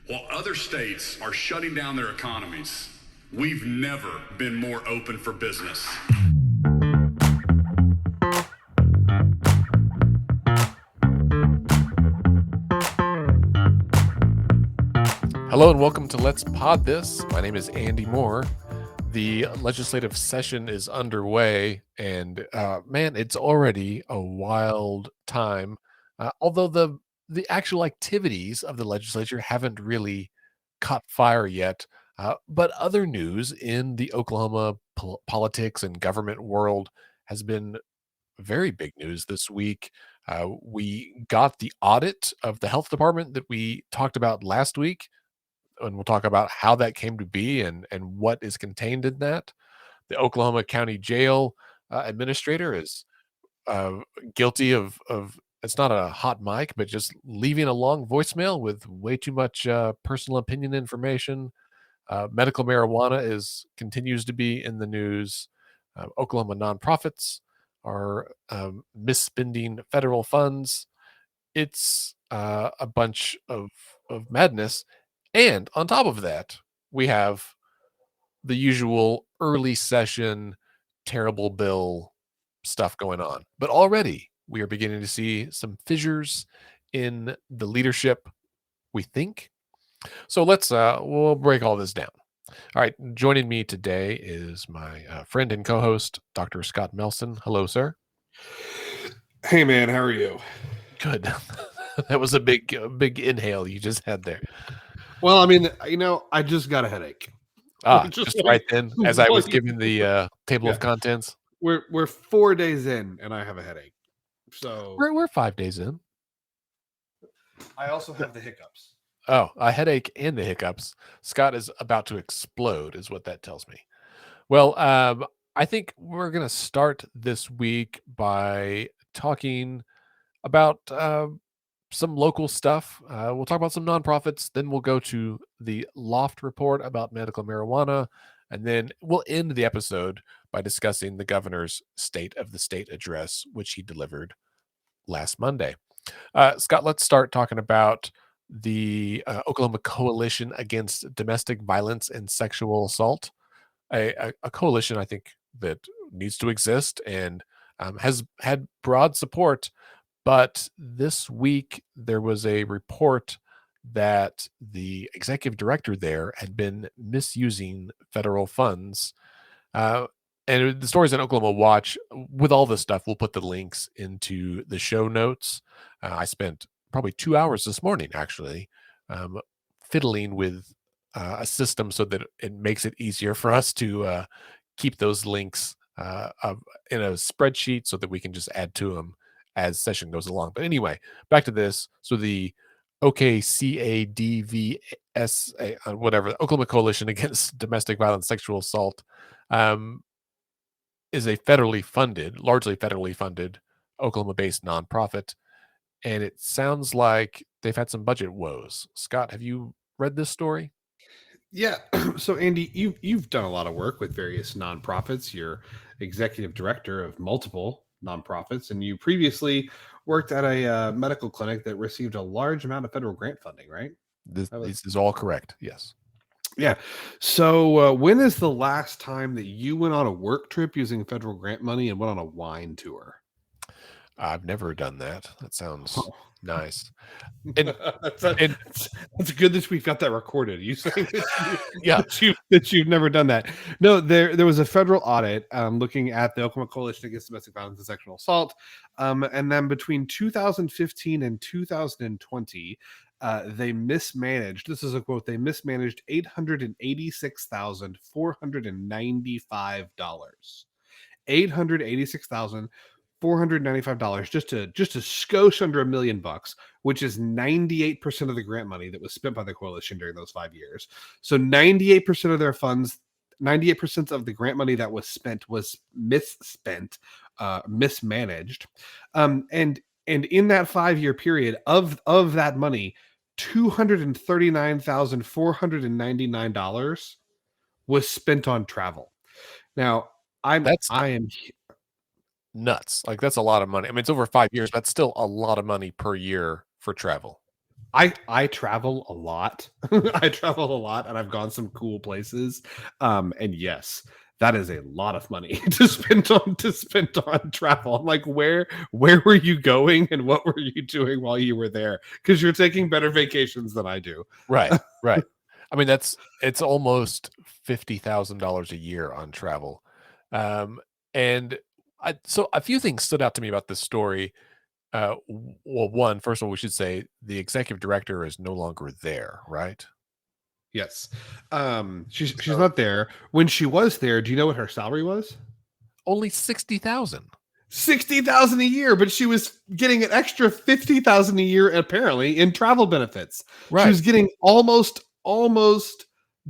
While other states are shutting down their economies, we've never been more open for business. Hello and welcome to Let's Pod This. My name is Andy Moore. The legislative session is underway, and man, it's already a wild time. Although the actual activities of the legislature haven't really caught fire yet, but other news in the Oklahoma politics and government world has been very big news this week. We got the audit of the health department that we talked about last week, and we'll talk about how that came to be and what is contained in that. The Oklahoma County Jail administrator is guilty of it's not a hot mic, but just leaving a long voicemail with way too much personal opinion information. Medical marijuana continues to be in the news. Oklahoma nonprofits are misspending federal funds. It's a bunch of madness. And on top of that, we have the usual early session terrible bill stuff going on. But already we are beginning to see some fissures in the leadership, we think. So we'll break all this down. All right, joining me today is my friend and co-host, Dr. Scott Melson. Hello, sir. Hey, man, how are you? Good. That was a big inhale you just had there. Well, I mean, I just got a headache. Just right then, as I was giving the table of contents. We're 4 days in, and I have a headache. So we're 5 days in. I also have the hiccups. Oh, a headache and the hiccups. Scott is about to explode, is what that tells me. Well, I think we're going to start this week by talking about some local stuff. We'll talk about some nonprofits. Then we'll go to the LOFT report about medical marijuana. And then we'll end the episode by discussing the governor's State of the State address, which he delivered last Monday. Scott, let's start talking about the Oklahoma Coalition Against Domestic Violence and Sexual Assault, a coalition I think that needs to exist and has had broad support. But this week, there was a report that the executive director there had been misusing federal funds. And the stories on Oklahoma Watch, with all this stuff, we'll put the links into the show notes. I spent probably 2 hours this morning, actually, fiddling with a system so that it makes it easier for us to keep those links in a spreadsheet so that we can just add to them as session goes along. But anyway, back to this. So the OKCADVS, whatever, Oklahoma Coalition Against Domestic Violence, Sexual Assault, is a largely federally funded Oklahoma-based nonprofit. And it sounds like they've had some budget woes. Scott, have you read this story? Yeah. So, Andy, you've done a lot of work with various nonprofits. You're executive director of multiple nonprofits, and you previously worked at a medical clinic that received a large amount of federal grant funding, right? This is all correct. Yes. Yeah. So when is the last time that you went on a work trip using federal grant money and went on a wine tour? I've never done that. That sounds nice. That's good that we've got that recorded. You saying that you've never done that? No, there was a federal audit looking at the Oklahoma Coalition Against Domestic Violence and Sexual Assault, and then between 2015 and 2020, they mismanaged. This is a quote. They mismanaged $886,495. $886,495, just a skosh under $1 million, which is 98% of the grant money that was spent by the coalition during those 5 years. So 98% of their funds, 98% of the grant money that was spent was misspent, mismanaged, and in that 5-year period of that money, $239,499 was spent on travel. Now, I am nuts. Like, that's a lot of money. I mean, it's over 5 years, but still a lot of money per year for travel. I travel a lot. I travel a lot, and I've gone some cool places. And yes, that is a lot of money to spend on travel. I'm like, where were you going, and what were you doing while you were there? Because you're taking better vacations than I do. Right, right. I mean, it's almost $50,000 a year on travel. Um, and so a few things stood out to me about this story. Well, one, first of all, we should say the executive director is no longer there, right? Yes. She's So not there. When she was there, do you know what her salary was? only 60,000. 60,000 a year, but she was getting an extra 50,000 a year apparently in travel benefits. She Right. was getting almost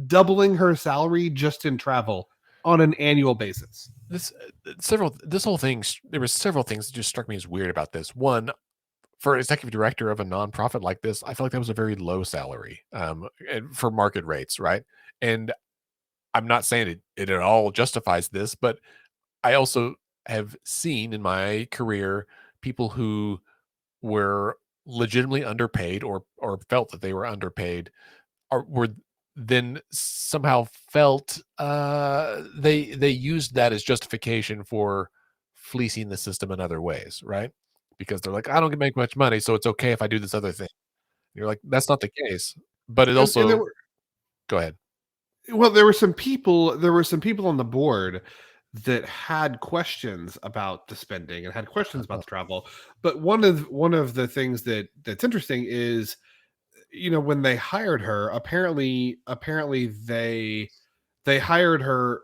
doubling her salary just in travel on an annual basis. This whole thing, there were several things that just struck me as weird about this. One, for executive director of a nonprofit like this, I feel like that was a very low salary, and for market rates, right? And I'm not saying it at all justifies this, but I also have seen in my career people who were legitimately underpaid or felt that they were underpaid or were then somehow felt they used that as justification for fleecing the system in other ways, right? Because they're like, I don't make much money, so it's okay if I do this other thing. You're like, that's not the case. But it And there also were go ahead. there were some people on the board that had questions about the spending and had questions about the travel. But one of the things that's interesting is, when they hired her, apparently they hired her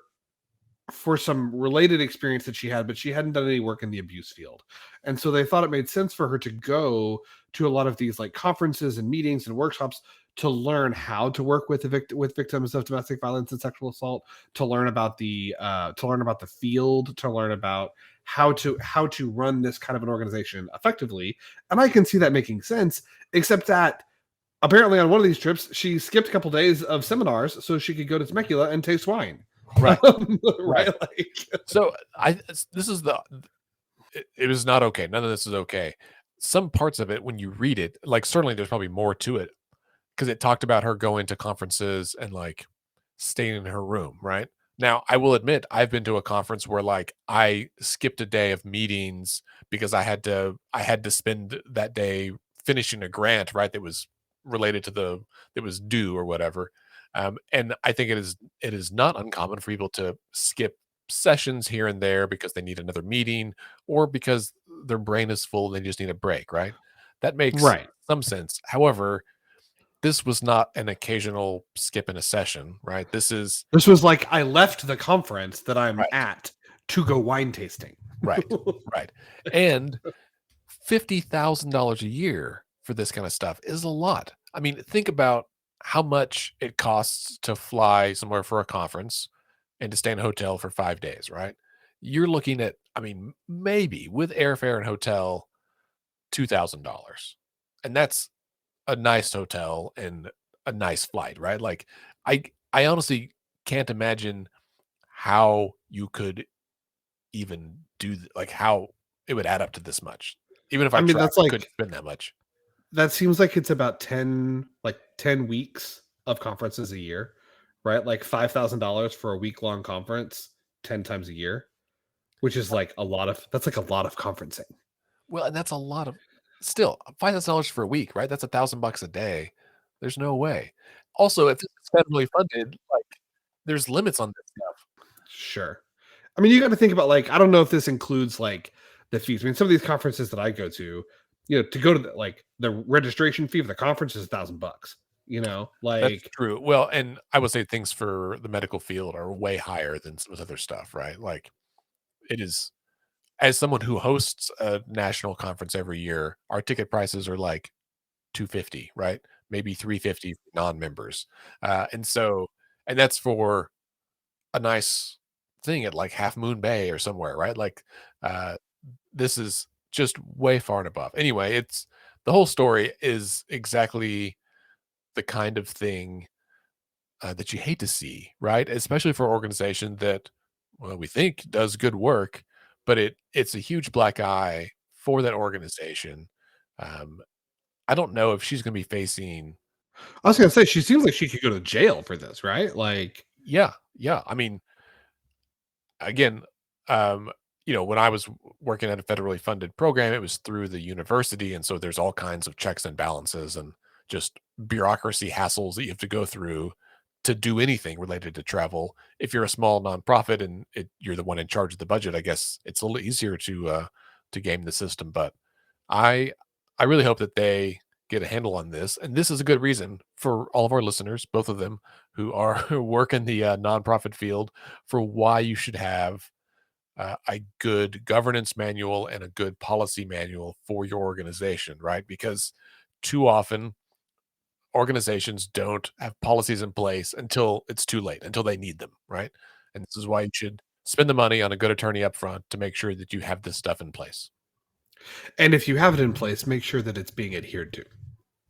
for some related experience that she had, but she hadn't done any work in the abuse field. And so they thought it made sense for her to go to a lot of these like conferences and meetings and workshops to learn how to work with with victims of domestic violence and sexual assault, to learn about the field, to learn about how to run this kind of an organization effectively. And I can see that making sense, except that apparently on one of these trips she skipped a couple days of seminars so she could go to Temecula and taste wine. Right, right. Right, like So this is it was not okay. None of this is okay. Some parts of it, when you read it, like certainly there's probably more to it because it talked about her going to conferences and like staying in her room, right? Now, I will admit I've been to a conference where like I skipped a day of meetings because I had to spend that day finishing a grant, right? That was related to that was due or whatever. And I think it is not uncommon for people to skip sessions here and there because they need another meeting or because their brain is full and they just need a break, right? That makes right. some sense. However, this was not an occasional skip in a session, right? This is This was like I left the conference that I'm right, at to go wine tasting. right, right. And $50,000 a year for this kind of stuff is a lot. I mean, think about how much it costs to fly somewhere for a conference and to stay in a hotel for 5 days, right? You're looking at, I mean, maybe with airfare and hotel, $2,000. And that's a nice hotel and a nice flight, right? Like I I honestly can't imagine how you could even like how it would add up to this much. Even if I I mean, tried, that's I couldn't like spend that much. that seems like it's about 10 weeks of conferences a year, right? Like $5,000 for a week long conference 10 times a year, which is like that's like a lot of conferencing. Well, and that's a lot of still $5,000 for a week, right? That's $1,000 a day. There's no way. Also, if this is federally funded, like there's limits on this stuff. Sure. I mean, you got to think about like I don't know if this includes like the fees. I mean, some of these conferences that I go to, to go to the registration fee for the conference is $1,000. That's Like true. Well, and I would say things for the medical field are way higher than some of this other stuff, right? Like it is as someone who hosts a national conference every year, our ticket prices are like 250, right? Maybe 350 for non-members. And so and that's for a nice thing at like Half Moon Bay or somewhere, right? Like uh this is just way far and above. Anyway, it's the whole story is exactly the kind of thing that you hate to see, right? Especially for an organization that, well, we think does good work, but it's a huge black eye for that organization. Um, I don't know if she's going to be facing. I was gonna say she seems like she could go to jail for this, right? Like, Yeah, yeah. I mean, again, um, when I was working at a federally funded program, it was through the university, and so there's all kinds of checks and balances and just bureaucracy hassles that you have to go through to do anything related to travel. If you're a small nonprofit and you're the one in charge of the budget, I guess it's a little easier to game the system. But I I really hope that they get a handle on this, and this is a good reason for all of our listeners, both of them, who are work in the nonprofit field, for why you should have a good governance manual and a good policy manual for your organization, right? Because too often organizations don't have policies in place until it's too late, until they need them, right? And this is why you should spend the money on a good attorney up front to make sure that you have this stuff in place. and if you have it in place, make sure that it's being adhered to.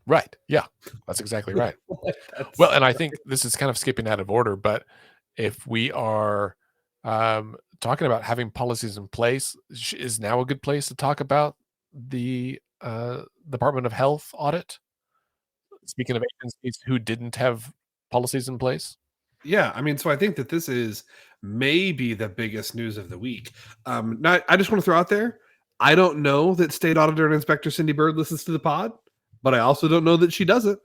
Right. Yeah. That's exactly right. Well, That's and I think this is kind of skipping out of order, but if we are talking about having policies in place, is now a good place to talk about the Department of Health audit? Speaking of agencies who didn't have policies in place. Yeah, I mean, so I think that this is maybe the biggest news of the week. Not, I just want to throw out there, I don't know that State Auditor and Inspector Cindy Bird listens to the pod, but I also don't know that she doesn't.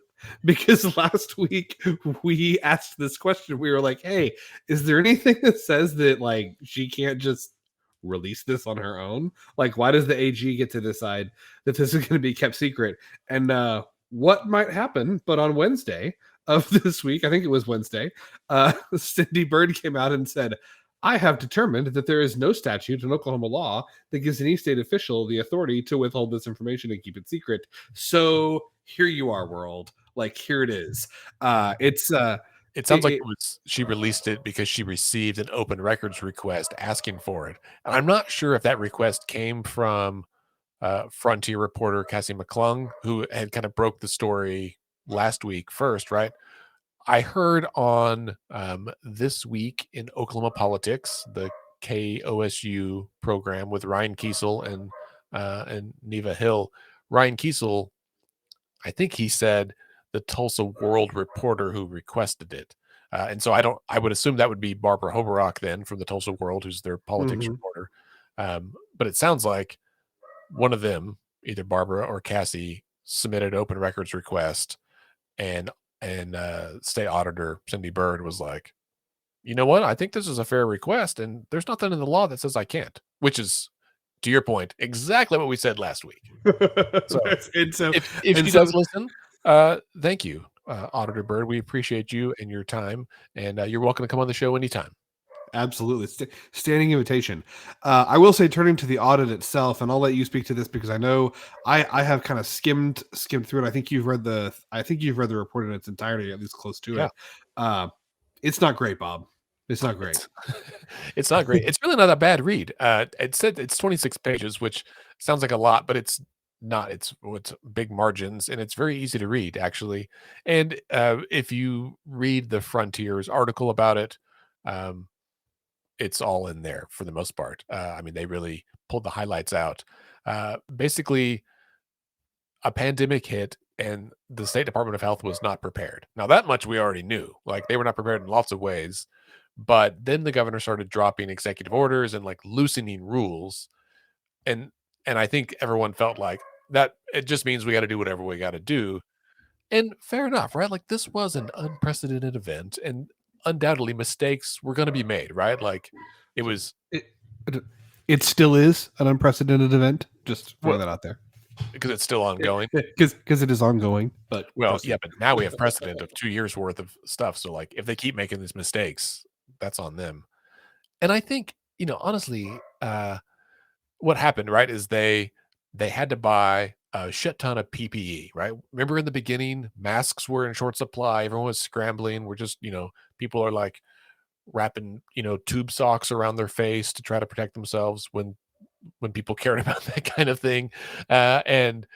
Because last week we asked this question. We were like, hey, is there anything that says that like she can't just release this on her own? Like, why does the AG get to decide that this is going to be kept secret? And what might happen? But on Wednesday of this week, I think it was Wednesday, Cindy Bird came out and said, I have determined that there is no statute in Oklahoma law that gives any state official the authority to withhold this information and keep it secret. So here you are, world. Like, here it is. It's It sounds like it was she released it because she received an open records request asking for it. And I'm not sure if that request came from Frontier reporter Cassie McClung, who had kind of broke the story last week first, right? I heard on This Week in Oklahoma Politics, the KOSU program with Ryan Kiesel and Neva Hill. Ryan Kiesel, I think he said the Tulsa World reporter who requested it. And so I would assume that would be Barbara Hoberock then from the Tulsa World, who's their politics reporter. But it sounds like one of them, either Barbara or Cassie, submitted open records request, and state auditor Cindy Bird was like, you know what? I think this is a fair request, and there's nothing in the law that says I can't, which is, to your point, exactly what we said last week. So if she does listen, thank you, Auditor Bird. We appreciate you and your time, and you're welcome to come on the show anytime. Absolutely. Standing invitation. I will say, turning to the audit itself, and I'll let you speak to this because I know I have kind of skimmed through it. I think you've read the report in its entirety, at least close to it. It's not great, Bob. It's not great. It's not great. It's really not a bad read. It said it's 26 pages, which sounds like a lot, but it's not. It's big margins, and it's very easy to read, actually. And if you read the Frontiers article about it, it's all in there for the most part. I mean, they really pulled the highlights out. Basically, a pandemic hit and the State Department of Health was not prepared. Now, that much we already knew. Like, they were not prepared in lots of ways. But then the governor started dropping executive orders and like loosening rules. And I think everyone felt like that it just means we got to do whatever we got to do. And fair enough, right? Like, this was an unprecedented event, and undoubtedly mistakes were going to be made, right? Like, it was. It still is an unprecedented event. Just throw that out there. Because it's still ongoing. Because it is ongoing. But yeah, but now we have precedent of 2 years worth of stuff. So like, if they keep making these mistakes, that's on them. And I think, honestly, what happened, right, is they had to buy a shit ton of PPE, right? Remember in the beginning, masks were in short supply. Everyone was scrambling. We're just, people are like wrapping, tube socks around their face to try to protect themselves when people cared about that kind of thing. And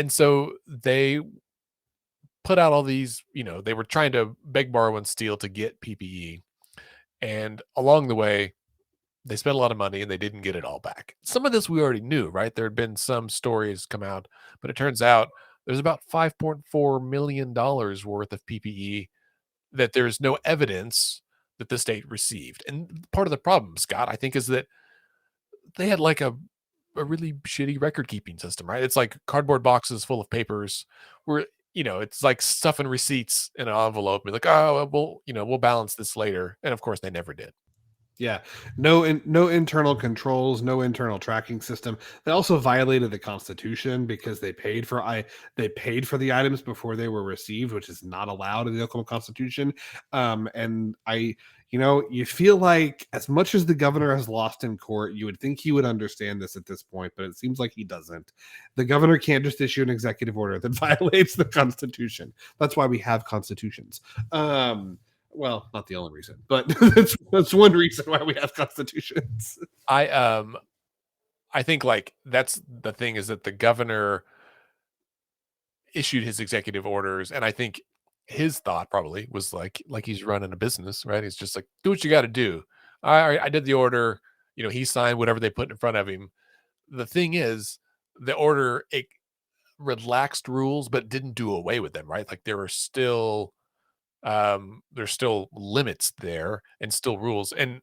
so they put out all these, they were trying to beg, borrow, and steal to get PPE. And along the way, they spent a lot of money and they didn't get it all back. Some of this we already knew, right? There had been some stories come out, but it turns out there's about $5.4 million worth of PPE that there's no evidence that the state received. And part of the problem, Scott, I think, is that they had like a really shitty record keeping system, right? It's like cardboard boxes full of papers where, it's like stuffing receipts in an envelope. Be like, oh, we'll balance this later. And of course they never did. Yeah, no internal controls, no internal tracking system. They also violated the Constitution because they paid for the items before they were received, which is not allowed in the Oklahoma Constitution. And you feel like as much as the governor has lost in court, you would think he would understand this at this point, but it seems like he doesn't. The governor can't just issue an executive order that violates the Constitution. That's why we have constitutions. Well, not the only reason, but that's one reason why we have constitutions. I think like that's the thing, is that the governor issued his executive orders, and I think his thought probably was like he's running a business, right? He's just like, do what you got to do. I did the order. He signed whatever they put in front of him. The thing is, the order, it relaxed rules, but didn't do away with them, right? Like there's still limits there and still rules. And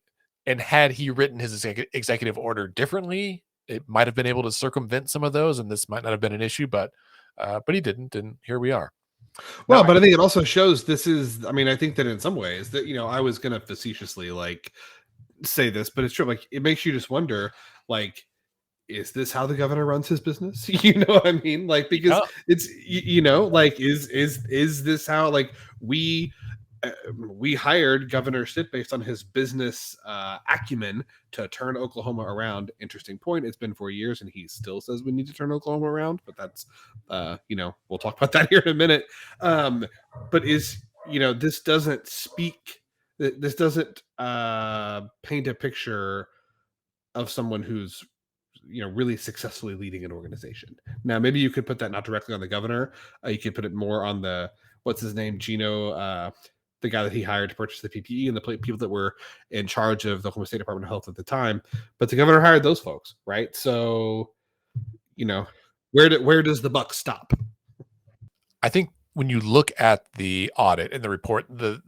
had he written his executive order differently, it might have been able to circumvent some of those, and this might not have been an issue, but he didn't, and here we are. Well, but I think it also shows I think that in some ways that, I was going to facetiously like say this, but it's true. Like, it makes you just wonder, like, is this how the governor runs his business? You know what I mean? Like, because it's, like, is this how, like, we hired Governor Stitt based on his business acumen to turn Oklahoma around. Interesting point. It's been 4 years and he still says we need to turn Oklahoma around, but that's, we'll talk about that here in a minute. But this doesn't paint a picture of someone who's, really successfully leading an organization. Now, maybe you could put that not directly on the governor. You could put it more on what's his name? Gino, the guy that he hired to purchase the PPE, and the people that were in charge of the Oklahoma State Department of Health at the time. But the governor hired those folks, right? So, where does the buck stop? I think when you look at the audit and the report, the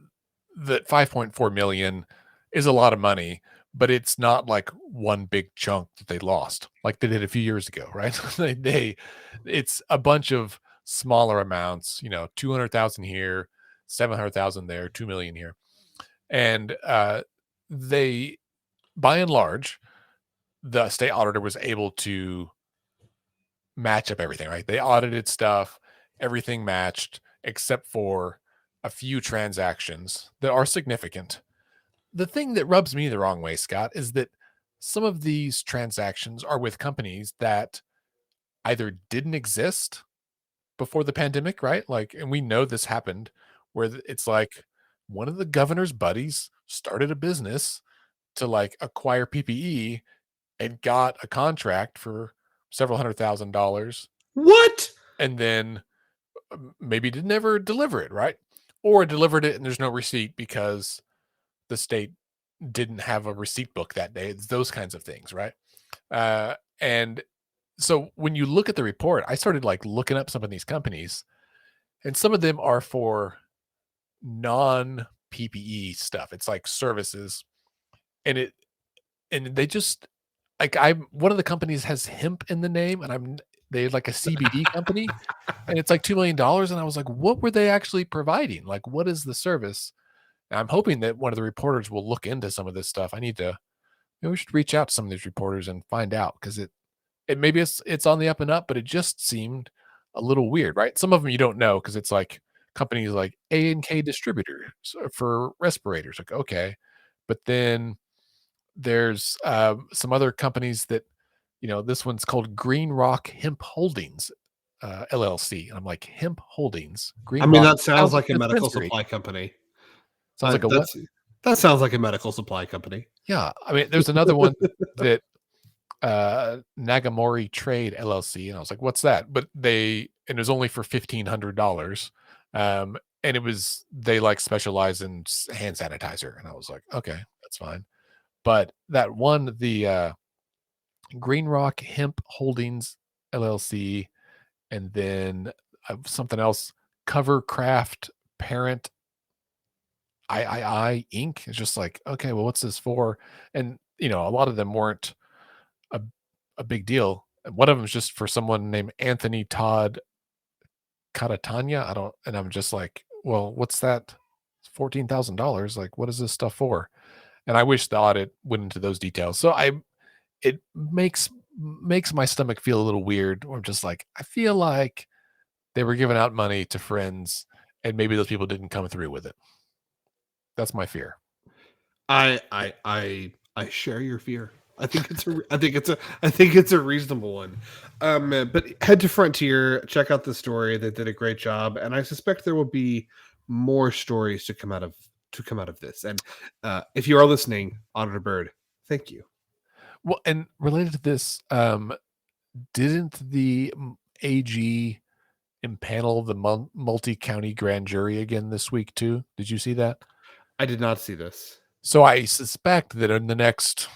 5.4 million is a lot of money, but it's not like one big chunk that they lost like they did a few years ago, right? It's a bunch of smaller amounts, 200,000 here, 700,000 there, 2 million here. And they, by and large, the state auditor was able to match up everything, right? They audited stuff, everything matched except for a few transactions that are significant. The thing that rubs me the wrong way, Scott, is that some of these transactions are with companies that either didn't exist before the pandemic, right? Like, and we know this happened where it's like one of the governor's buddies started a business to like acquire PPE and got a contract for several $100,000. What? And then maybe didn't ever deliver it, right? Or delivered it and there's no receipt because the state didn't have a receipt book that day. It's those kinds of things, right? And so when you look at the report, I started like looking up some of these companies, and some of them are for non-PPE stuff. It's like services, and they just like one of the companies has hemp in the name, and they're like a CBD company, and it's like $2 million. And I was like, what were they actually providing? Like, what is the service? And I'm hoping that one of the reporters will look into some of this stuff. We should reach out to some of these reporters and find out, because it maybe it's on the up and up, but it just seemed a little weird, right? Some of them you don't know because it's like companies like A&K Distributors for respirators. Like, okay. But then there's some other companies that, this one's called Green Rock Hemp Holdings, LLC. And I'm like, Hemp Holdings. That sounds like a medical supply company. Sounds like a what? That sounds like a medical supply company. Yeah. I mean, there's another one that Nagamori Trade LLC, and I was like, what's that? But it was only for $1,500. And they like specialize in hand sanitizer. And I was like, okay, that's fine. But that one, the Green Rock Hemp Holdings LLC, and then something else, Covercraft Parent Inc. It's just like, okay, well, what's this for? And a lot of them weren't a, a big deal. One of them is just for someone named Anthony Todd Catatanya. And I'm just like, well, what's that? It's $14,000. Like, what is this stuff for? And I wish the audit went into those details. So it makes my stomach feel a little weird. I'm just like, I feel like they were giving out money to friends, and maybe those people didn't come through with it. That's my fear. I share your fear. I think it's a reasonable one. But head to Frontier, check out the story. They did a great job, and I suspect there will be more stories to come out of this. And if you are listening, Auditor Bird, thank you. Well, and related to this, didn't the AG impanel the multi-county grand jury again this week too? Did you see that? I did not see this. So I suspect that in the next,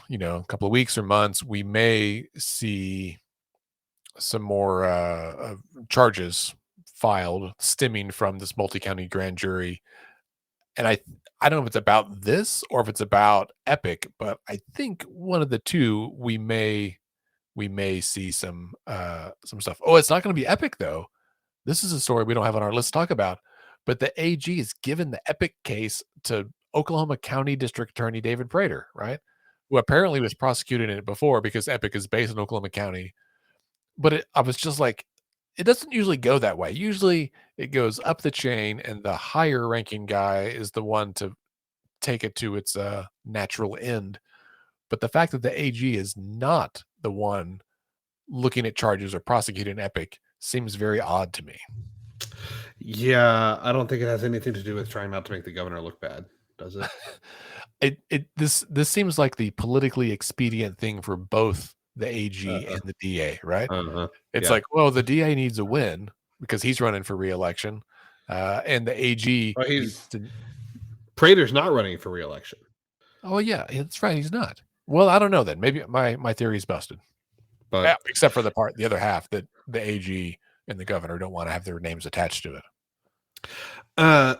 couple of weeks or months, we may see some more charges filed stemming from this multi-county grand jury. And I don't know if it's about this or if it's about Epic, but I think one of the two we may see some stuff. Oh, it's not going to be Epic though. This is a story we don't have on our list to talk about. But the AG has given the Epic case to Oklahoma County District Attorney David Prater, right? Who apparently was prosecuted in it before because Epic is based in Oklahoma County. But I was just like, it doesn't usually go that way. Usually it goes up the chain and the higher ranking guy is the one to take it to its natural end. But the fact that the AG is not the one looking at charges or prosecuting Epic seems very odd to me. Yeah, I don't think it has anything to do with trying not to make the governor look bad, does it? This seems like the politically expedient thing for both the AG and the DA, right? It's like, well, the DA needs a win because he's running for re-election, and the AG. Well, Prater's not running for re-election. Oh yeah, that's right. He's not. Well, I don't know then. Maybe my theory is busted. But except for the other half that the AG and the governor don't want to have their names attached to it.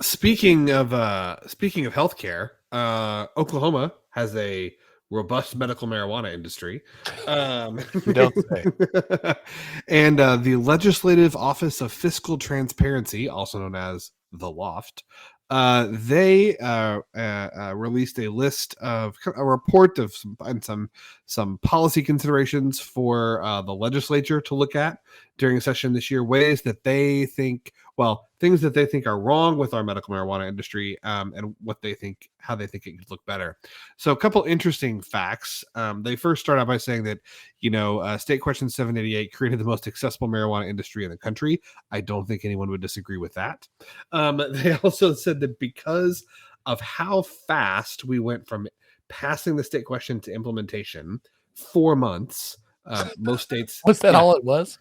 Speaking of healthcare, Oklahoma has a robust medical marijuana industry. You don't say. And the Legislative Office of Fiscal Transparency, also known as the LOFT, they released a list of a report of some policy considerations for the legislature to look at during session this year, ways that they think, things that they think are wrong with our medical marijuana industry, and how they think it could look better. So a couple interesting facts. They first start out by saying that, State Question 788 created the most accessible marijuana industry in the country. I don't think anyone would disagree with that. They also said that because of how fast we went from passing the state question to implementation, 4 months, most states. Was that all it was?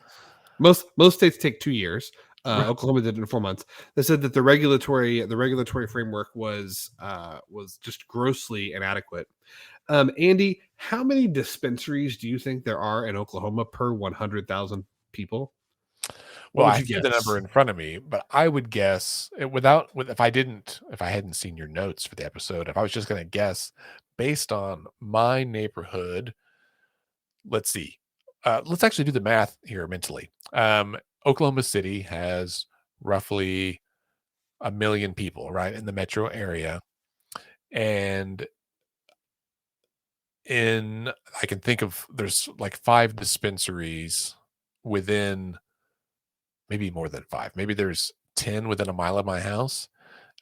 Most states take 2 years. Right. Oklahoma did it in 4 months. They said that the regulatory framework was just grossly inadequate. Andy, how many dispensaries do you think there are in Oklahoma per 100,000 people? Well, I have the number in front of me, but I would guess if I hadn't seen your notes for the episode, if I was just going to guess based on my neighborhood, let's see. Let's actually do the math here mentally. Oklahoma City has roughly 1 million people, right, in the metro area. And I can think of, there's like 5 dispensaries within, maybe more than 5. Maybe there's 10 within a mile of my house.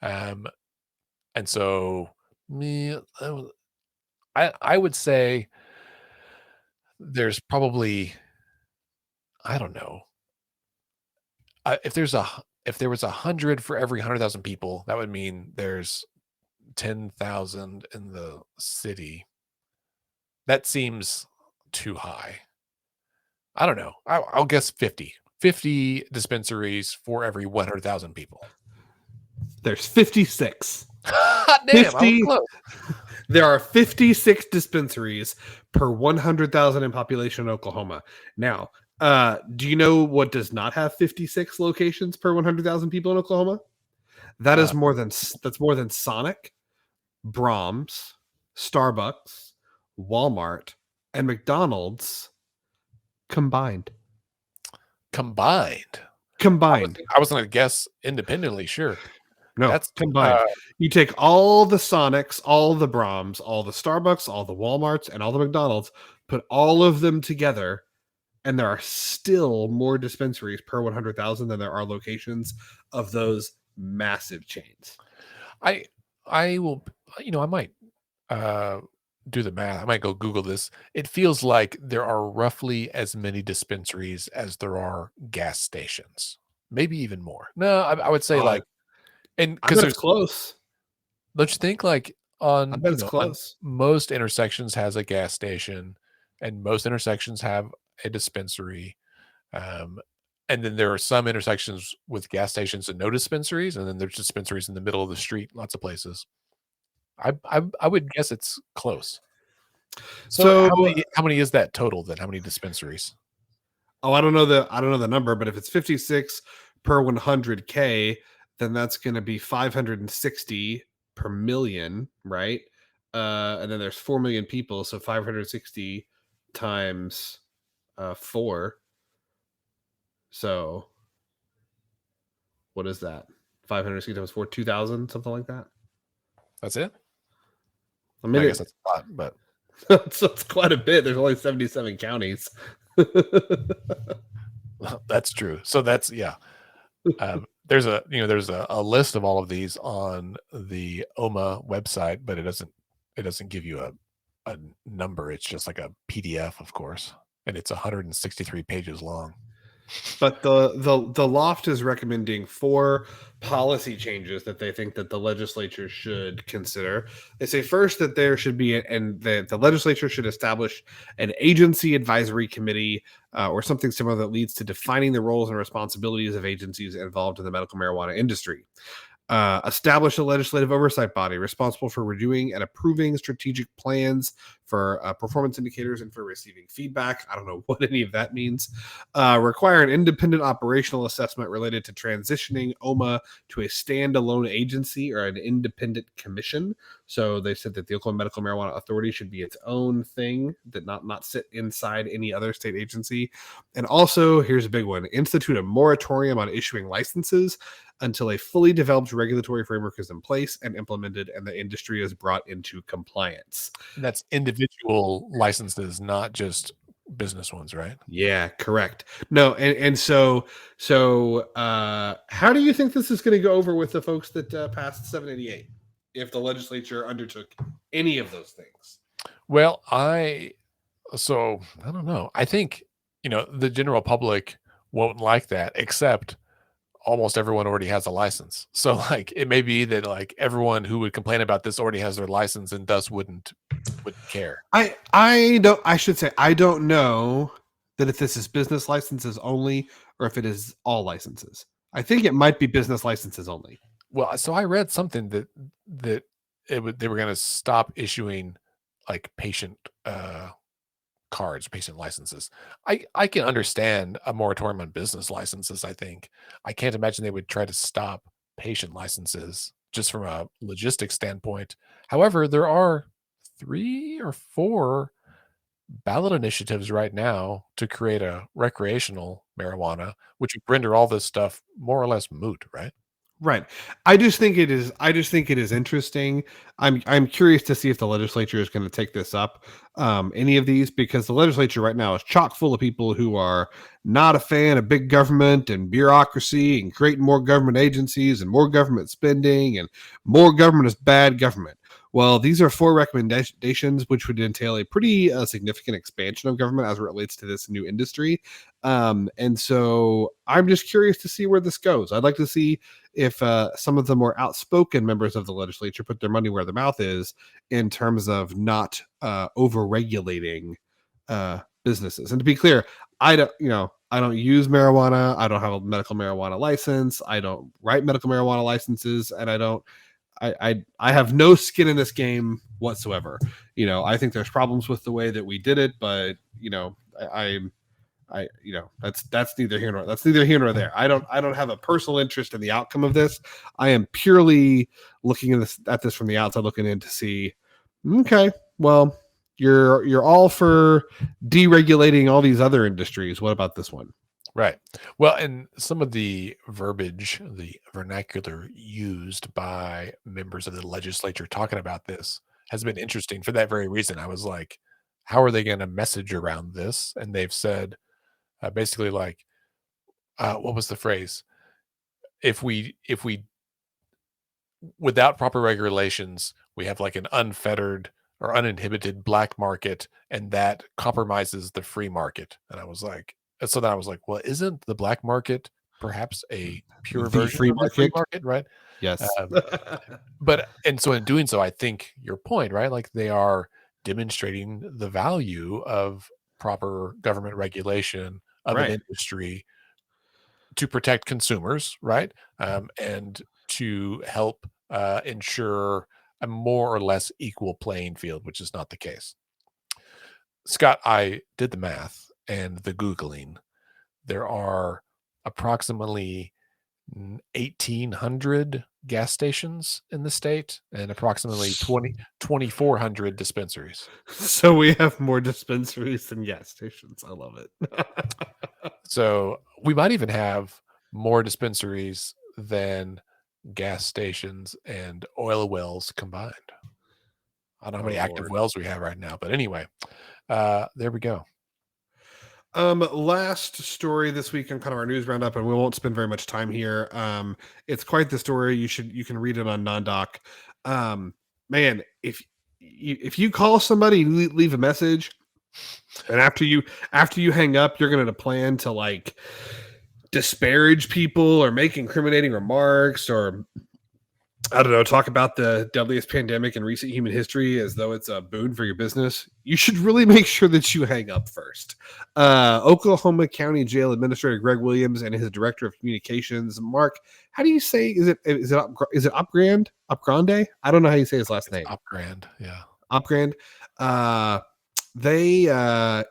And so I would say there's probably, I don't know. If there was 100 for every 100,000 people, that would mean there's 10,000 in the city. That seems too high. I don't know. I'll guess 50 dispensaries for every 100,000 people. There's 56. Damn, I was close. There are 56 dispensaries per 100,000 in population in Oklahoma. Now, Do you know what does not have 56 locations per 100,000 people in Oklahoma? That's more than Sonic, Braums, Starbucks, Walmart, and McDonald's combined. Combined. Combined. I was going to guess independently. Sure. No, That's combined. You take all the Sonics, all the Braums, all the Starbucks, all the Walmarts, and all the McDonald's, put all of them together, and there are still more dispensaries per 100,000 than there are locations of those massive chains. I will, I might do the math. I might go Google this. It feels like there are roughly as many dispensaries as there are gas stations, maybe even more. No, I would say like, and I because bet there's it's close. don't you think like I bet it's on close. most intersections has a gas station, and most intersections have a dispensary. Um, and then there are some intersections with gas stations and no dispensaries, and then there's dispensaries in the middle of the street, lots of places. I would guess it's close. So So, how many is that total then? How many dispensaries? I don't know the number, but if it's 56 per 100K, then that's going to be 560 per million, right? And then there's 4 million people, so 560 times 4. So what is that? 560 times 4, 2,000, something like that. That's it? I mean, I guess that's a lot, but so it's quite a bit. There's only 77 counties. that's true. So that's yeah. There's a list of all of these on the OMA website, but it doesn't give you a number. It's just like a PDF, of course, and it's 163 pages long. But the loft is recommending 4 policy changes that they think that the legislature should consider. They say first that there should be and the legislature should establish an agency advisory committee or something similar that leads to defining the roles and responsibilities of agencies involved in the medical marijuana industry. Establish a legislative oversight body responsible for reviewing and approving strategic plans for performance indicators and for receiving feedback. I don't know what any of that means. Require an independent operational assessment related to transitioning OMA to a standalone agency or an independent commission. So they said that the Oklahoma Medical Marijuana Authority should be its own thing, that not sit inside any other state agency. And also, here's a big one: institute a moratorium on issuing licenses until a fully developed regulatory framework is in place and implemented and the industry is brought into compliance. And that's individual licenses, not just business ones, right? Yeah, correct. No, and so how do you think this is going to go over with the folks that passed 788 if the legislature undertook any of those things? Well, I don't know. I think, the general public won't like that, except almost everyone already has a license. So like it may be that like everyone who would complain about this already has their license and thus wouldn't care. I don't know that if this is business licenses only or if it is all licenses. I think it might be business licenses only. Well, so I read something that they were going to stop issuing like patient cards, patient licenses. I can understand a moratorium on business licenses. I think I can't imagine they would try to stop patient licenses just from a logistics standpoint. However, there are 3 or 4 ballot initiatives right now to create a recreational marijuana, which would render all this stuff more or less moot, right? Right. I just think it is interesting. I'm curious to see if the legislature is going to take this up, any of these, because the legislature right now is chock full of people who are not a fan of big government and bureaucracy and creating more government agencies and more government spending and more government is bad government. Well, these are 4 recommendations, which would entail a pretty significant expansion of government as it relates to this new industry. And so I'm just curious to see where this goes. I'd like to see if some of the more outspoken members of the legislature put their money where their mouth is in terms of not over-regulating businesses. And to be clear, I don't use marijuana. I don't have a medical marijuana license. I don't write medical marijuana licenses, and I have no skin in this game whatsoever. I think there's problems with the way that we did it, but That's neither here nor there. I don't have a personal interest in the outcome of this. I am purely looking at this from the outside looking in to see, okay, well, you're all for deregulating all these other industries. What about this one? Right. Well, and some of the verbiage, the vernacular used by members of the legislature talking about this has been interesting for that very reason. I was like, how are they going to message around this? And they've said basically like, what was the phrase? If we without proper regulations, we have like an unfettered or uninhibited black market, and that compromises the free market. And I was like, so then I was like, well, isn't the black market perhaps a pure The version free of the free market? market, right? Yes. But and so in doing so, I think your point, right? Like they are demonstrating the value of proper government regulation of an Right. industry to protect consumers, right? And to help ensure a more or less equal playing field, which is not the case. Scott, I did the math and the Googling. There are approximately 1,800 gas stations in the state and approximately 2,400 dispensaries. So we have more dispensaries than gas stations. I love it. So we might even have more dispensaries than gas stations and oil wells combined. I don't know how many active Lord. wells we have right now, but anyway, there we go. Last story this week on kind of our news roundup, and we won't spend very much time here. It's quite the story. You can read it on non-doc. Man, if you call somebody, leave a message, and after you hang up, you're going to plan to like disparage people or make incriminating remarks or I don't know, talk about the deadliest pandemic in recent human history as though it's a boon for your business, you should really make sure that you hang up first. Oklahoma County Jail Administrator Greg Williams and his Director of Communications, Mark, how do you say, is it Upgrande? I don't know how you say his last name. Upgrande, yeah. Upgrande. They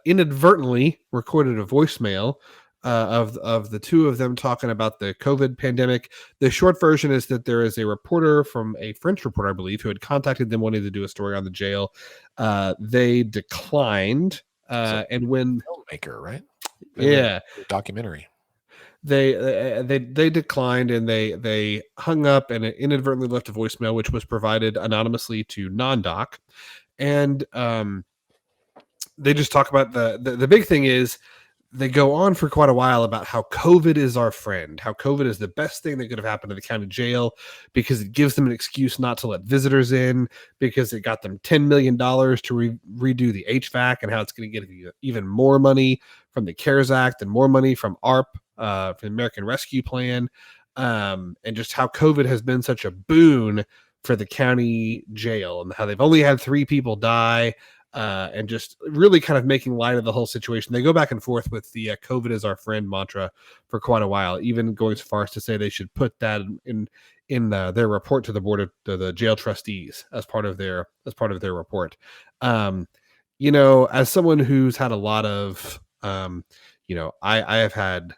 inadvertently recorded a voicemail of the two of them talking about the COVID pandemic. The short version is that there is a reporter from a French reporter, I believe, who had contacted them wanting to do a story on the jail. They declined. And when filmmaker, right? Yeah, documentary. They declined and they hung up and inadvertently left a voicemail, which was provided anonymously to non-doc. And they just talk about the big thing is they go on for quite a while about how COVID is our friend, how COVID is the best thing that could have happened to the county jail because it gives them an excuse not to let visitors in, because it got them $10 million to redo the HVAC, and how it's going to get even more money from the CARES Act and more money from ARP, from the American Rescue Plan, and just how COVID has been such a boon for the county jail and how they've only had 3 people die. And just really kind of making light of the whole situation. They go back and forth with the COVID is our friend mantra for quite a while, even going so far as to say they should put that in their report to the board of the jail trustees as part of their report. As someone who's had a lot of, I have had,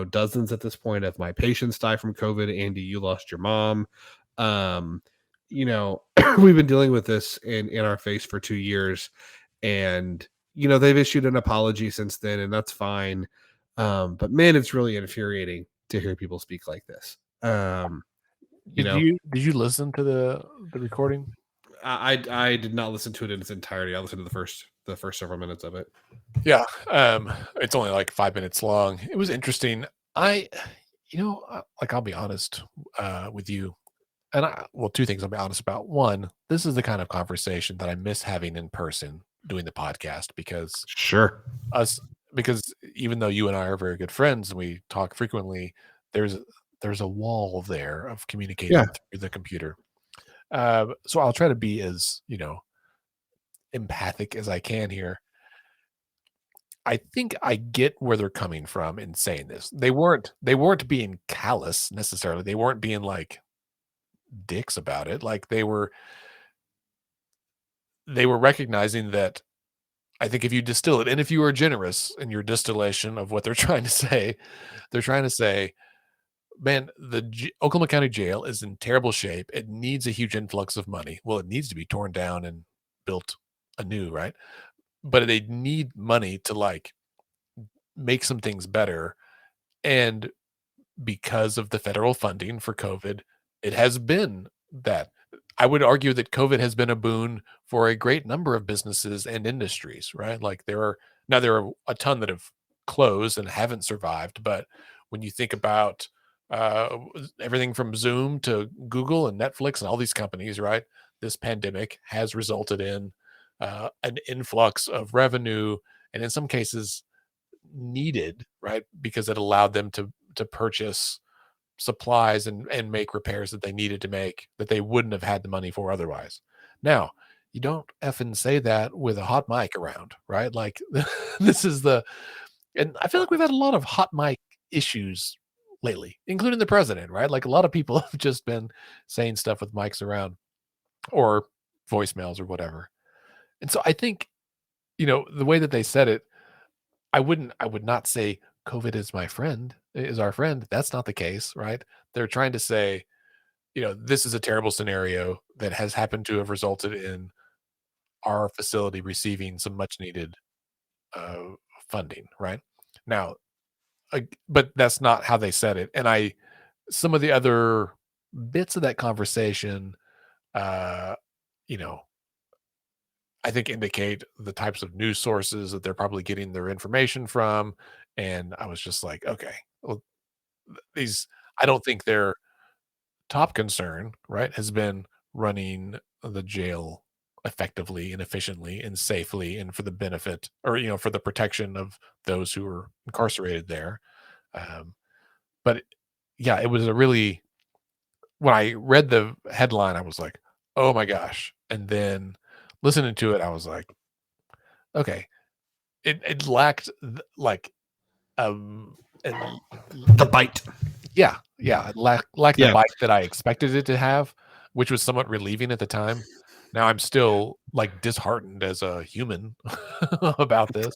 dozens at this point of my patients die from COVID. Andy, you lost your mom. We've been dealing with this in our face for 2 years, and they've issued an apology since then, and that's fine. But man, it's really infuriating to hear people speak like this. Did you listen to the recording? I did not listen to it in its entirety. I listened to the first several minutes of it. Yeah, it's only like 5 minutes long. It was interesting. I'll be honest with you. And two things I'll be honest about. One, this is the kind of conversation that I miss having in person doing the podcast because even though you and I are very good friends and we talk frequently, there's a wall there of communicating through the computer. So I'll try to be as, empathic as I can here. I think I get where they're coming from in saying this. They weren't being callous necessarily. They weren't being like dicks about it. Like they were recognizing that I think if you distill it, and if you are generous in your distillation of what they're trying to say, they're trying to say, man, the Oklahoma County Jail is in terrible shape. It needs a huge influx of money. Well, it needs to be torn down and built anew, right? But they need money to like make some things better. And because of the federal funding for COVID, it has been that. I would argue that COVID has been a boon for a great number of businesses and industries, right? Like there are a ton that have closed and haven't survived, but when you think about everything from Zoom to Google and Netflix and all these companies, right? This pandemic has resulted in an influx of revenue, and in some cases needed, right? Because it allowed them to purchase supplies and make repairs that they needed to make that they wouldn't have had the money for otherwise. Now, you don't effing say that with a hot mic around, right? Like this is and I feel like we've had a lot of hot mic issues lately, including the president, right? Like a lot of people have just been saying stuff with mics around or voicemails or whatever. And so I think, the way that they said it, I would not say COVID is my friend, is our friend. That's not the case, right? They're trying to say, this is a terrible scenario that has happened to have resulted in our facility receiving some much needed uh, funding, right? Now, but that's not how they said it. And some of the other bits of that conversation, uh, you know, I think indicate the types of news sources that they're probably getting their information from. And I was just like, okay, well, these, I don't think their top concern, right, has been running the jail effectively and efficiently and safely and for the benefit or, for the protection of those who are incarcerated there. Um, but yeah, it was when I read the headline, I was like, oh my gosh. And then listening to it, I was like, okay, it lacked like um and The bite. yeah, it lacked the Yeah. bite that I expected it to have, which was somewhat relieving at the time. Now I'm still like disheartened as a human about this.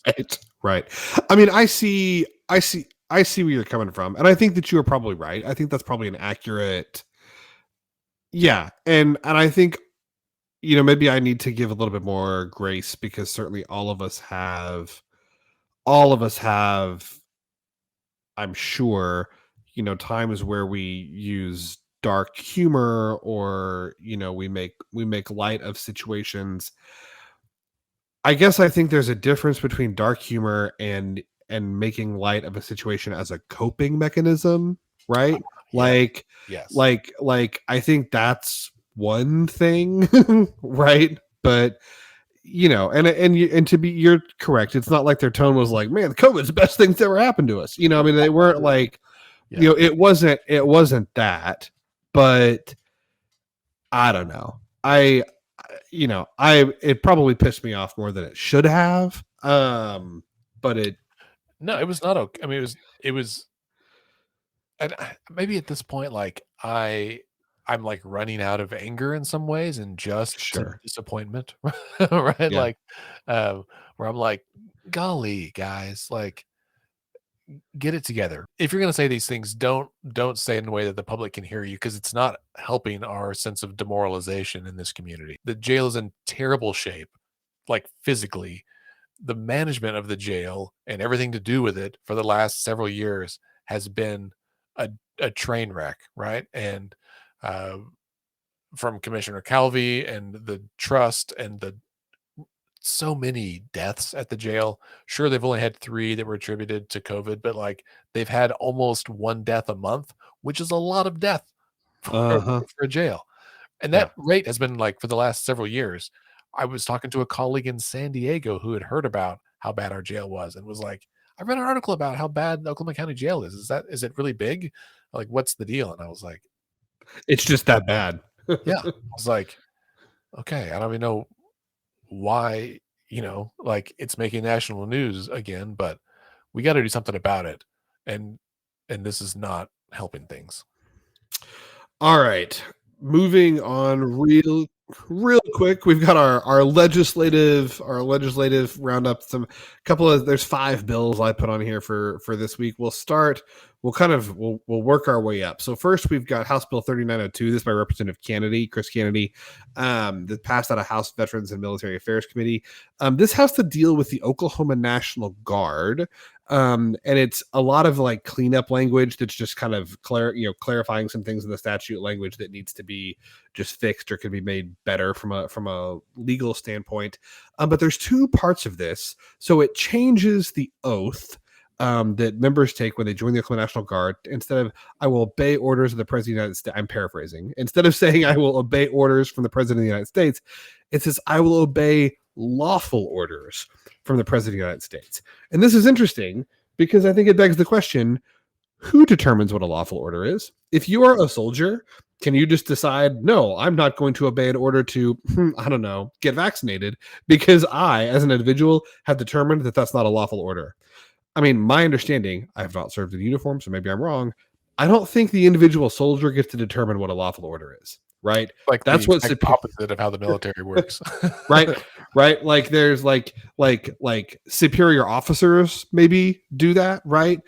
Right. I mean, I see where you're coming from, and I think that you are probably right. I think that's probably an accurate. Yeah, and I think maybe I need to give a little bit more grace because certainly all of us have, I'm sure, times where we use dark humor or we make light of situations. I guess I think there's a difference between dark humor and making light of a situation as a coping mechanism, right? Yeah. Like Yes. like I think that's one thing, right? But and to be, you're correct. It's not like their tone was like, "Man, COVID's the best thing that's ever happened to us." I mean, they weren't like, Yeah. it wasn't that, but I don't know. It probably pissed me off more than it should have. But No, it was not okay. I mean, it was and maybe at this point, like I'm like running out of anger in some ways and just to sure. disappointment, right? Yeah. Like, where I'm like, golly, guys, like get it together. If you're gonna say these things, don't say it in a way that the public can hear you because it's not helping our sense of demoralization in this community. The jail is in terrible shape, like physically. The management of the jail and everything to do with it for the last several years has been a, a train wreck, right? And uh, from Commissioner Calvi and the trust and the so many deaths at the jail. Sure, they've only had 3 that were attributed to COVID, but like they've had almost 1 death a month, which is a lot of death for, Uh-huh. for a jail. And Yeah. that rate has been like for the last several years. I was talking to a colleague in San Diego who had heard about how bad our jail was and was like, I read an article about how bad the Oklahoma County jail is. Is it really big? Like, what's the deal? And I was like, It's just that bad. yeah. I was like, okay, I don't even know why, like it's making national news again, but we got to do something about it. And this is not helping things. All right. Moving on real Real quick, we've got our legislative roundup. There's 5 bills I put on here for this week. We'll work our way up. So first we've got House Bill 3902. This by Representative Chris Kennedy, that passed out of House Veterans and Military Affairs Committee. This has to deal with the Oklahoma National Guard. And it's a lot of like cleanup language that's just kind of clarifying some things in the statute language that needs to be just fixed or can be made better from a legal standpoint. But there's 2 parts of this. So it changes the oath that members take when they join the Oklahoma National Guard. Instead of "I will obey orders of the President of the United States," I'm paraphrasing. Instead of saying "I will obey orders from the President of the United States," it says "I will obey lawful orders from the President of the United States." And this is interesting because I think it begs the question, who determines what a lawful order is? If you are a soldier, can you just decide, no, I'm not going to obey an order to, I don't know, get vaccinated because I, as an individual, have determined that that's not a lawful order? I mean, my understanding, I have not served in uniform, so maybe I'm wrong. I don't think the individual soldier gets to determine what a lawful order is, right? Like That's what's the opposite of how the military works. right. Like there's like superior officers maybe do that, right?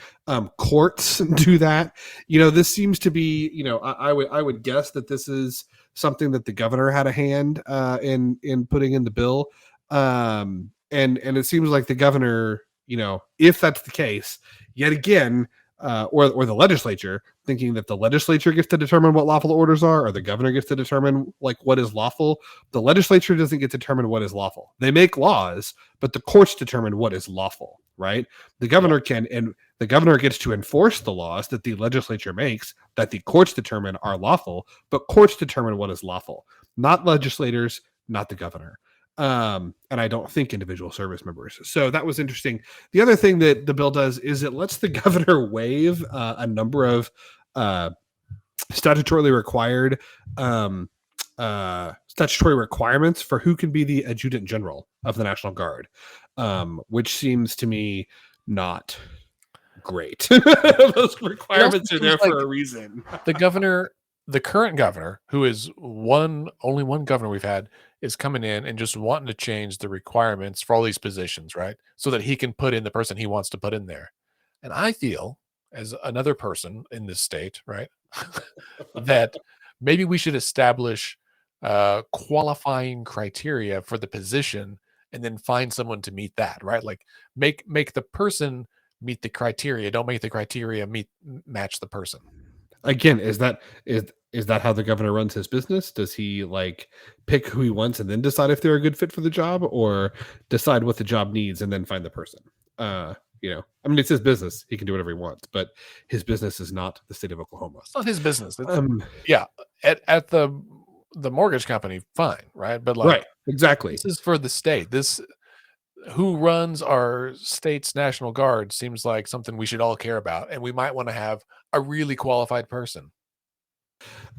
Courts do that. This seems to be, I would guess that this is something that the governor had a hand in putting in the bill. And it seems like the governor, if that's the case, yet again, or the legislature, thinking that the legislature gets to determine what lawful orders are, or the governor gets to determine like what is lawful. The legislature doesn't get to determine what is lawful. They make laws, but the courts determine what is lawful, right? The governor the governor gets to enforce the laws that the legislature makes that the courts determine are lawful, but courts determine what is lawful, not legislators, not the governor. And I don't think individual service members. So that was interesting. The other thing that the bill does is it lets the governor waive a number of statutorily required statutory requirements for who can be the adjutant general of the National Guard, which seems to me not great. Those requirements are there for a reason. The current governor, who is only one governor we've had, is coming in and just wanting to change the requirements for all these positions, right? So that he can put in the person he wants to put in there. And I feel, as another person in this state, right, that maybe we should establish qualifying criteria for the position and then find someone to meet that, right? Like make the person meet the criteria. Don't make the criteria match the person. Again, is that how the governor runs his business? Does he like pick who he wants and then decide if they're a good fit for the job, or decide what the job needs and then find the person? I mean, it's his business. He can do whatever he wants, but his business is not the state of Oklahoma. It's not his business. At the mortgage company, fine, right? But like, right, exactly. This is for the state. Who runs our state's National Guard seems like something we should all care about, and we might want to have a really qualified person.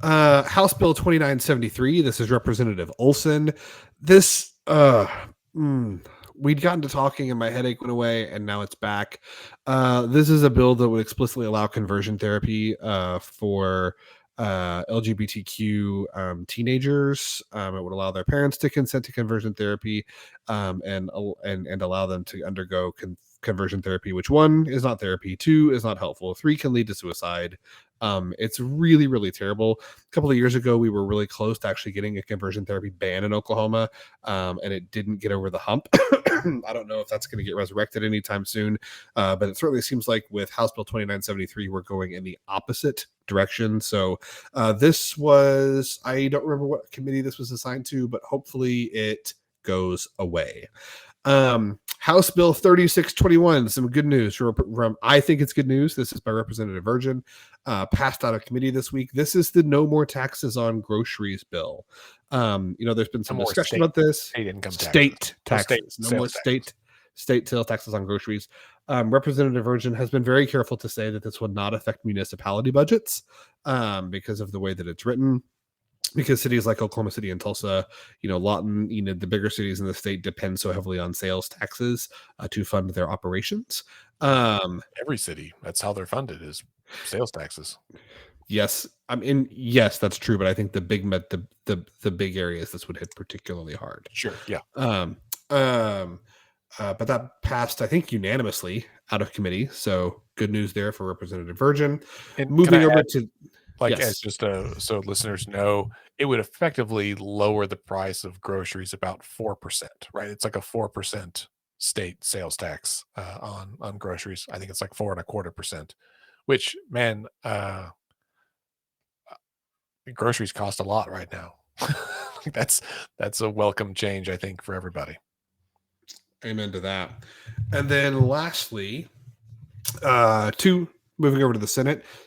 House Bill 2973. This is Representative Olson. This we'd gotten to talking and my headache went away, and now it's back. This is a bill that would explicitly allow conversion therapy for LGBTQ teenagers. It would allow their parents to consent to conversion therapy, and allow them to undergo conversion therapy, which 1 is not therapy, 2 is not helpful, 3 can lead to suicide. It's really, really terrible. A couple of years ago, we were really close to actually getting a conversion therapy ban in Oklahoma, and it didn't get over the hump. I don't know if that's going to get resurrected anytime soon, but it certainly seems like with House Bill 2973, we're going in the opposite direction. So this was, I don't remember what committee this was assigned to, but hopefully it goes away. House Bill 3621, some good news from I think it's good news. This is by Representative Virgin, passed out of committee this week. This is the no more taxes on groceries bill. There's been some discussion about this. State taxes. No more state sales taxes on groceries. Representative Virgin has been very careful to say that this will not affect municipality budgets because of the way that it's written. Because cities like Oklahoma City and Tulsa, Lawton, the bigger cities in the state depend so heavily on sales taxes to fund their operations. Every city, that's how they're funded, is sales taxes. Yes, I mean, yes, that's true, but I think the big areas this would hit particularly hard. Sure. Yeah. Um, um, but that passed, I think, unanimously out of committee. So good news there for Representative Virgin. And can Moving I over add, to like, as yes, just so listeners know, it would effectively lower the price of groceries about 4%, right? It's like a 4% state sales tax on groceries. I think it's like 4.25%, which, man, groceries cost a lot right now. that's that's a welcome change, I think, for everybody. amen to that. And then lastly, two. Moving over to the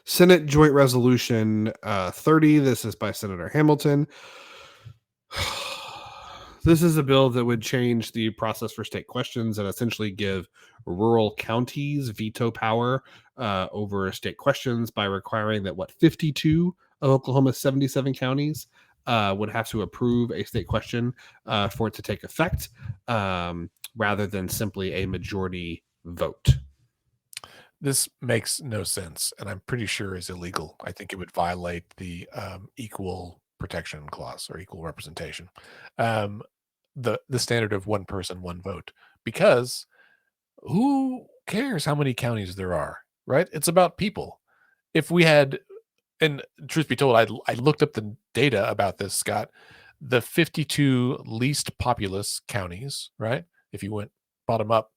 Senate Joint Resolution 30. This is by Senator Hamilton. This is a bill that would change the process for state questions and essentially give rural counties veto power over state questions by requiring that 52 of Oklahoma's 77 counties would have to approve a state question for it to take effect, rather than simply a majority vote. This makes no sense, and I'm pretty sure is illegal. I think it would violate the equal protection clause or equal representation, um, the standard of one person, one vote. Because who cares how many counties there are, right? It's about people. If we had, and truth be told, I looked up the data about this, Scott. The 52 least populous counties, right? If you went bottom up,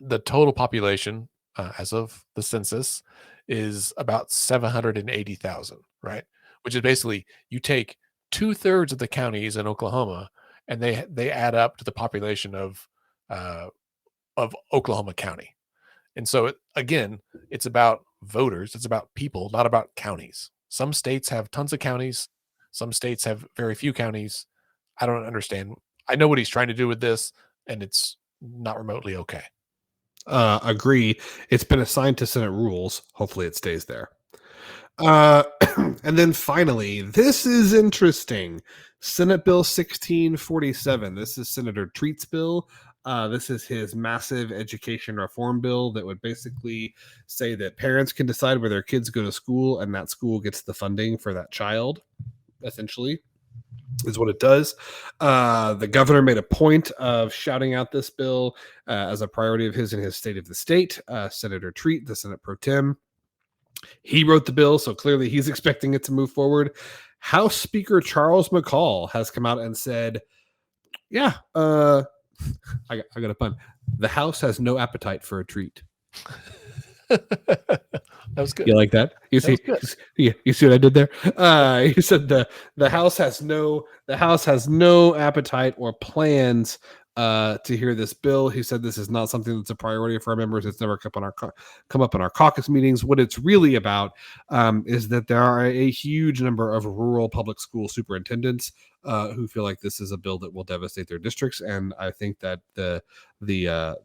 the total population as of the census is about 780,000, right? Which is basically you take 2/3 of the counties in Oklahoma, and they add up to the population uh, of Oklahoma County. And so again, it's about voters, it's about people, not about counties. Some states have tons of counties, some states have very few counties. I don't understand. I know what he's trying to do with this, and it's not remotely okay. Agree. It's been assigned to Senate rules. Hopefully, it stays there. Uh, and then finally, this is interesting. Senate Bill 1647. This is Senator Treat's bill. This is his massive education reform bill that would basically say that parents can decide where their kids go to school, and that school gets the funding for that child, essentially is what it does. The governor made a point of shouting out this bill as a priority of his in his State of the State. Senator Treat, the Senate pro tem, he wrote the bill, so clearly he's expecting it to move forward. House Speaker Charles McCall has come out and said, yeah, I got a pun. The House has no appetite for a treat. That was good. You like that? You see, you see what I did there? He said the House has no appetite or plans to hear this bill. He said this is not something that's a priority for our members. It's never come up in our caucus meetings. What it's really about is that there are a huge number of rural public school superintendents who feel like this is a bill that will devastate their districts, and I think that the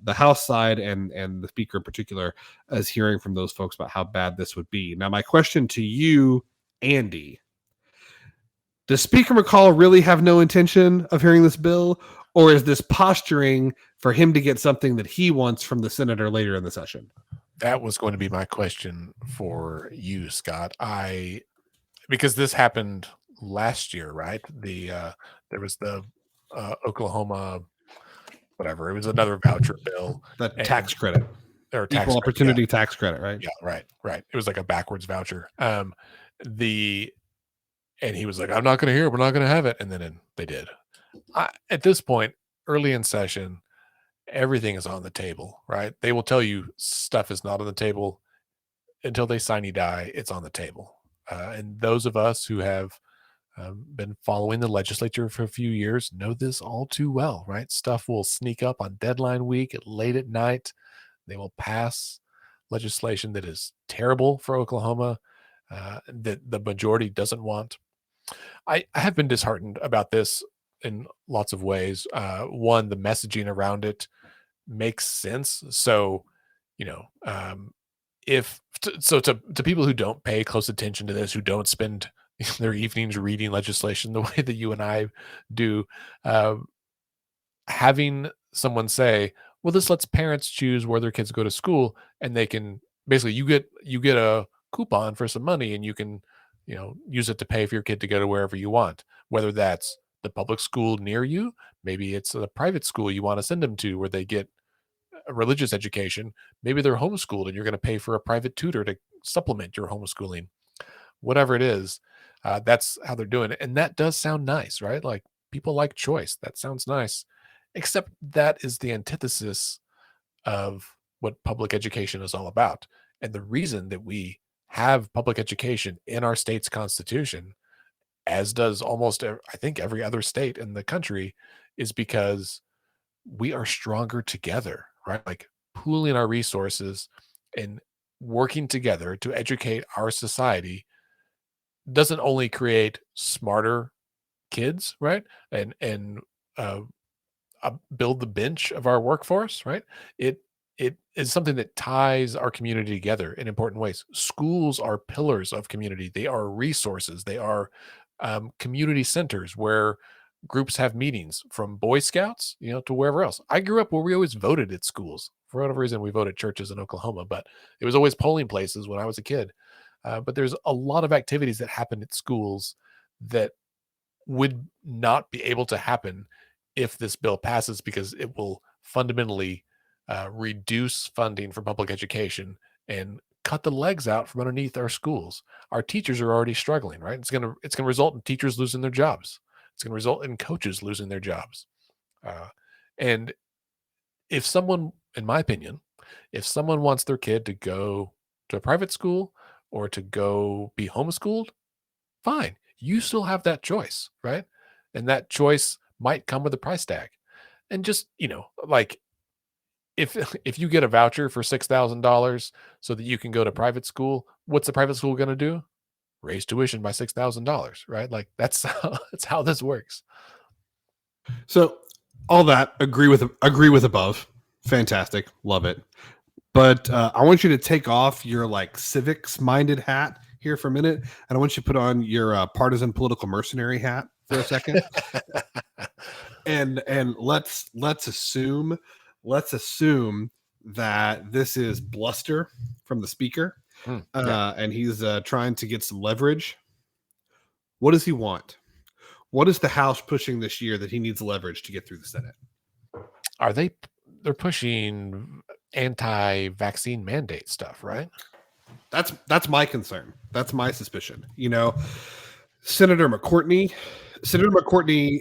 House side and the Speaker in particular is hearing from those folks about how bad this would be. Now, my question to you, Andy, does Speaker McCall really have no intention of hearing this bill, or is this posturing for him to get something that he wants from the senator later in the session? That was going to be my question for you, Scott. Because this happened last year, right? There was the Oklahoma, whatever. It was another voucher bill, The tax credit, or tax equal credit, opportunity tax credit, right? yeah, right. It was like a backwards voucher. And he was like, "I'm not going to hear it. We're not going to have it." And then they did. At this point, early in session, everything is on the table, right? They will tell you stuff is not on the table until they sine die. It's on the table. And those of us who have been following the legislature for a few years know this all too well, right? Stuff will sneak up on deadline week late at night. They will pass legislation that is terrible for Oklahoma, that the majority doesn't want. I have been disheartened about this in lots of ways. One, the messaging around it makes sense. So, you know, to people who don't pay close attention to this, who don't spend their evenings reading legislation the way that you and I do, having someone say, "Well, this lets parents choose where their kids go to school, and they can basically you get a coupon for some money, and you can use it to pay for your kid to go to wherever you want, whether that's the public school near you, maybe it's a private school you want to send them to where they get a religious education, maybe they're homeschooled and you're going to pay for a private tutor to supplement your homeschooling, whatever it is. That's how they're doing it. And that does sound nice, right? Like people like choice. That sounds nice, except that is the antithesis of what public education is all about. And the reason that we have public education in our state's constitution, as does almost, I think, every other state in the country, is because we are stronger together, right? Like pooling our resources and working together to educate our society doesn't only create smarter kids, right? And uh, build the bench of our workforce, right? It is something that ties our community together in important ways. Schools are pillars of community. They are resources. They are community centers where groups have meetings, from Boy Scouts, to wherever else. I grew up where we always voted at schools. For whatever reason, we voted churches in Oklahoma, but it was always polling places when I was a kid. But there's a lot of activities that happen at schools that would not be able to happen if this bill passes, because it will fundamentally reduce funding for public education and cut the legs out from underneath our schools. Our teachers are already struggling, right? It's gonna result in teachers losing their jobs. It's gonna result in coaches losing their jobs. Uh, and if someone, in my opinion, if someone wants their kid to go to a private school or to go be homeschooled, fine. You still have that choice, right? And that choice might come with a price tag. And just, like if if you get a voucher for $6,000 so that you can go to private school, what's the private school going to do? Raise tuition by $6,000, right? Like that's how this works. So all that agree with above. Fantastic. Love it. But I want you to take off your like civics minded hat here for a minute, and I want you to put on your partisan political mercenary hat for a second. and let's assume that this is bluster from the speaker, Yeah. and he's trying to get some leverage. What does he want? What is the House pushing this year that he needs leverage to get through the Senate? They're pushing anti-vaccine mandate stuff, right? That's my concern. That's my suspicion. Senator McCourtney. Senator McCourtney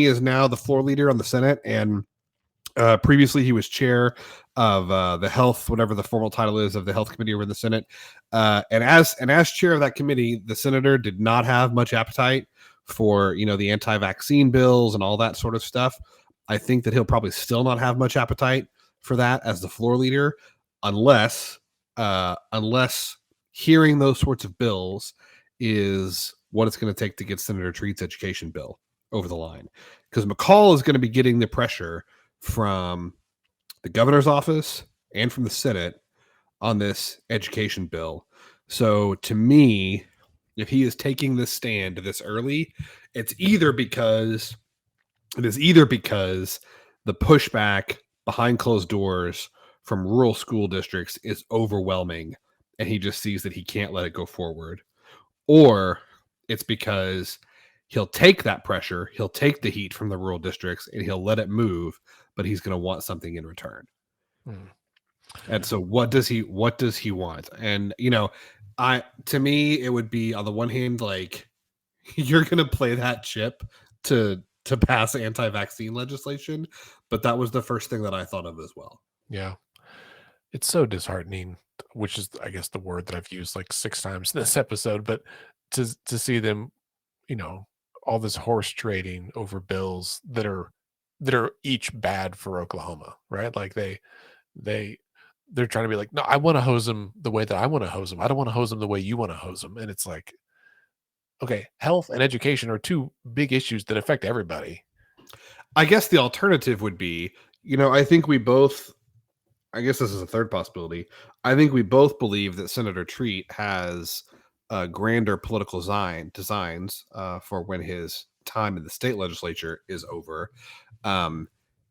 is now the floor leader on the Senate, and previously he was chair of the health, whatever the formal title is, of the health committee over in the Senate. And as chair of that committee, the senator did not have much appetite for the anti-vaccine bills and all that sort of stuff. I think that he'll probably still not have much appetite for that as the floor leader, unless hearing those sorts of bills is what it's going to take to get Senator Treat's education bill over the line. Because McCall is going to be getting the pressure from the governor's office and from the Senate on this education bill. So to me, if he is taking this stand this early, it is either because the pushback behind closed doors from rural school districts is overwhelming and he just sees that he can't let it go forward, or it's because he'll take that pressure, he'll take the heat from the rural districts and he'll let it move, but he's going to want something in return. And so what does he want? And to me, it would be, on the one hand, like, you're going to play that chip to pass anti-vaccine legislation, but that was the first thing that I thought of as well. Yeah. It's so disheartening, which is, I guess, the word that I've used like 6 times in this episode, but to see them, all this horse trading over bills that are each bad for Oklahoma, right? Like they're trying to be like, no, I want to hose them the way that I want to hose them. I don't want to hose them the way you want to hose them. And it's like, okay, health and education are 2 big issues that affect everybody. I guess the alternative would be, I guess this is a third possibility. I think we both believe that Senator Treat has grander political designs for when his time in the state legislature is over.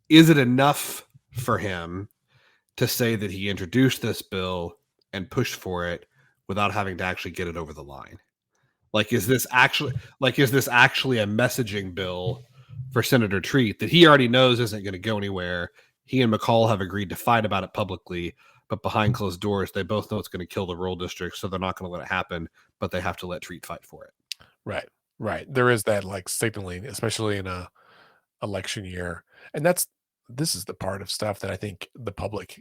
Is it enough for him to say that he introduced this bill and pushed for it without having to actually get it over the line. Like, is this actually a messaging bill for Senator Treat that he already knows isn't going to go anywhere? He and McCall have agreed to fight about it publicly, but behind closed doors, they both know it's going to kill the rural district, so they're not going to let it happen, but they have to let Treat fight for it. Right. Right. There is that like signaling, especially in a election year. And this is the part of stuff that I think the public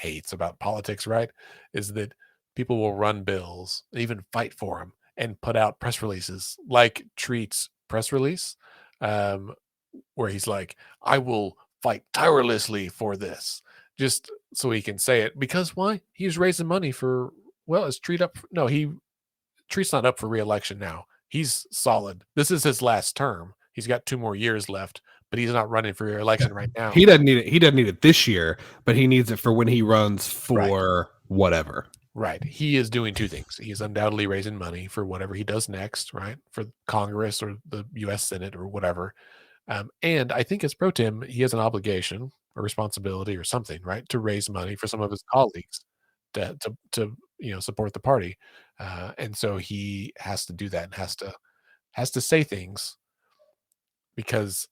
hates about politics, right? Is that people will run bills, even fight for them, and put out press releases like Treat's press release, um, where he's like, I will fight tirelessly for this, just so he can say it. Because why? He's raising money for, well, is Treat up? No, Treat's not up for reelection now. He's solid. This is his last term. He's got 2 more years left, but he's not running for reelection right now. He doesn't need it. He doesn't need it this year, but he needs it for when he runs for whatever. Right. He is doing 2 things. He is undoubtedly raising money for whatever he does next, right? For Congress or the U.S. Senate or whatever. And I think as pro tem, he has an obligation or responsibility or something, right, to raise money for some of his colleagues to support the party. And so he has to do that and has to say things, because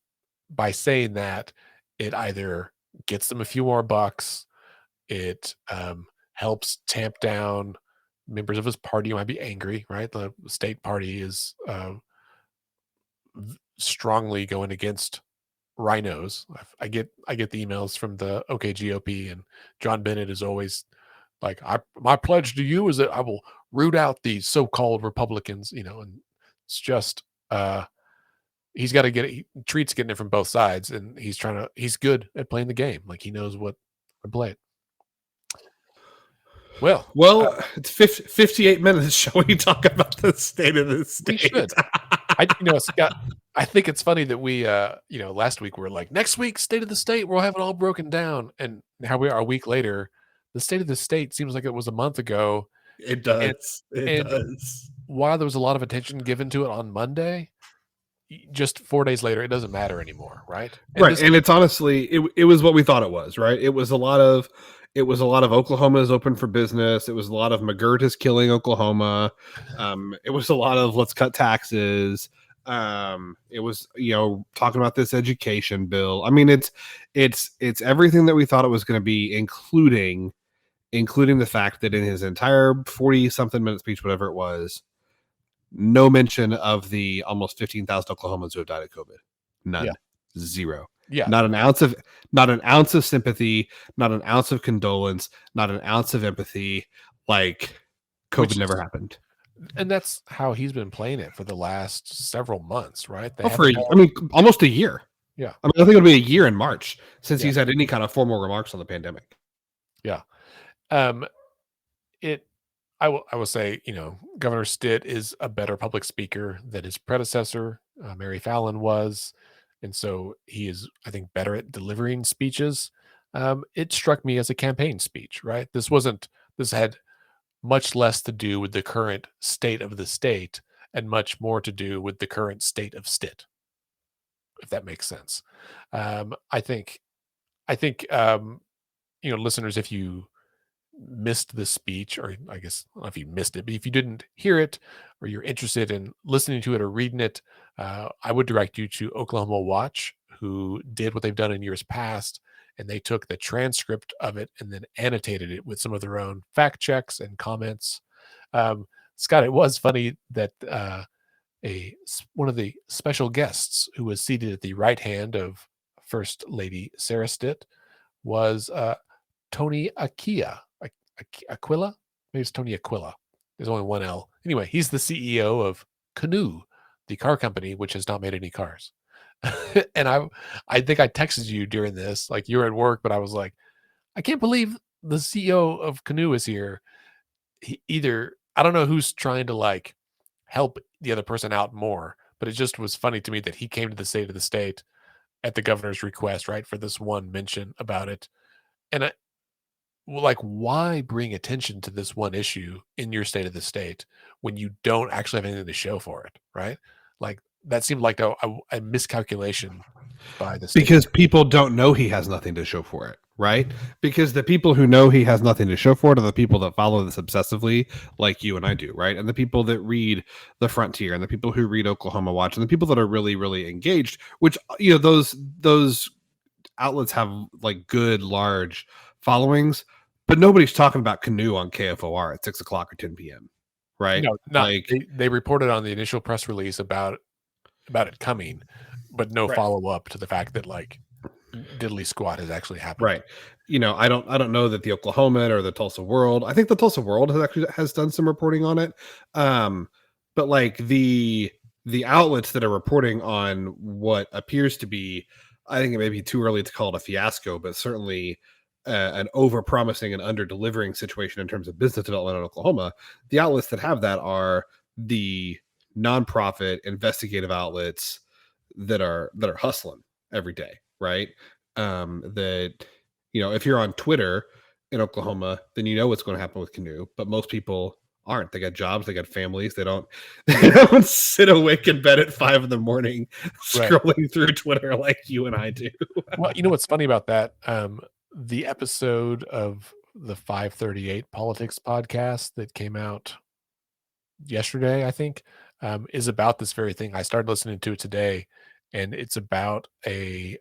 by saying that, it either gets them a few more bucks, it helps tamp down members of his party who might be angry, right? The state party is strongly going against rhinos. I get the emails from the OK GOP, and John Bennett is always like, my pledge to you is that I will root out these so-called Republicans, and it's just he's got to get it. Treat's getting it from both sides, and he's good at playing the game. Like, he knows what to play it. Well, it's 58 minutes. Shall we talk about the state of the state? We should. Scott, I think it's funny that we, last week we were like, next week, state of the state, we'll have it all broken down. And now we are a week later. The state of the state seems like it was a month ago. It does. It does. While there was a lot of attention given to it on Monday, just 4 days later, it doesn't matter anymore, right? And it's honestly, it was what we thought it was, right? It was a lot of Oklahoma is open for business. It was a lot of McGirt is killing Oklahoma. It was a lot of let's cut taxes. It was, talking about this education bill. I mean, it's everything that we thought it was going to be, including the fact that in his entire 40-something minute speech, whatever it was, no mention of the almost 15,000 Oklahomans who have died of COVID. None. Yeah. Zero. Yeah. Not an ounce of sympathy, not an ounce of condolence, not an ounce of empathy. Like, COVID never happened. And that's how he's been playing it for the last several months, right? Almost a year. Yeah. I think it'll be a year in March since he's had any kind of formal remarks on the pandemic. Yeah. I will say, Governor Stitt is a better public speaker than his predecessor, Mary Fallin, was. And so he is, I think, better at delivering speeches. It struck me as a campaign speech, right? This had much less to do with the current state of the state and much more to do with the current state of Stitt, if that makes sense. I think, listeners, if you missed the speech, or I guess I don't know if you missed it, but if you didn't hear it or you're interested in listening to it or reading it, I would direct you to Oklahoma Watch, who did what they've done in years past, and they took the transcript of it and then annotated it with some of their own fact checks and comments. Scott, it was funny that one of the special guests who was seated at the right hand of First Lady Sarah Stitt was Tony Aquila. Maybe it's Tony Aquila. There's only one L. Anyway, he's the CEO of Canoe, the car company, which has not made any cars. And I think I texted you during this, like, you're at work, but I was like, I can't believe the CEO of Canoe is here. I don't know who's trying to like help the other person out more, but it just was funny to me that he came to the state of the state at the governor's request, right, for this one mention about it. And why bring attention to this one issue in your state of the state when you don't actually have anything to show for it, right? Like, that seemed like a miscalculation by the state. Because people don't know he has nothing to show for it, right? Because the people who know he has nothing to show for it are the people that follow this obsessively, like you and I do, right? And the people that read The Frontier, and the people who read Oklahoma Watch, and the people that are really, really engaged, which, you know, those outlets have like good, large followings, but nobody's talking about Canoe on KFOR at 6 o'clock or 10 p.m., right? No, not Like, they reported on the initial press release about it coming, but no Right. follow-up to the fact that, like, diddly squat has actually happened. right. You know, I don't know that the Oklahoman or the Tulsa World. I think the Tulsa World has done some reporting on it. But like the outlets that are reporting on what appears to be, I think it may be too early to call it a fiasco, but certainly an over promising and under delivering situation in terms of business development in Oklahoma. The outlets that have that are the nonprofit investigative outlets that are hustling every day, right? That, you know, if you're on Twitter in Oklahoma, then you know what's going to happen with Canoe, but most people aren't. They got jobs, they got families, they don't sit awake in bed at 5 a.m. Right. scrolling through Twitter like you and I do. Well, you know what's funny about that? The episode of the 538 Politics podcast that came out yesterday, I think, is about this very thing. I started listening to it today, and it's about a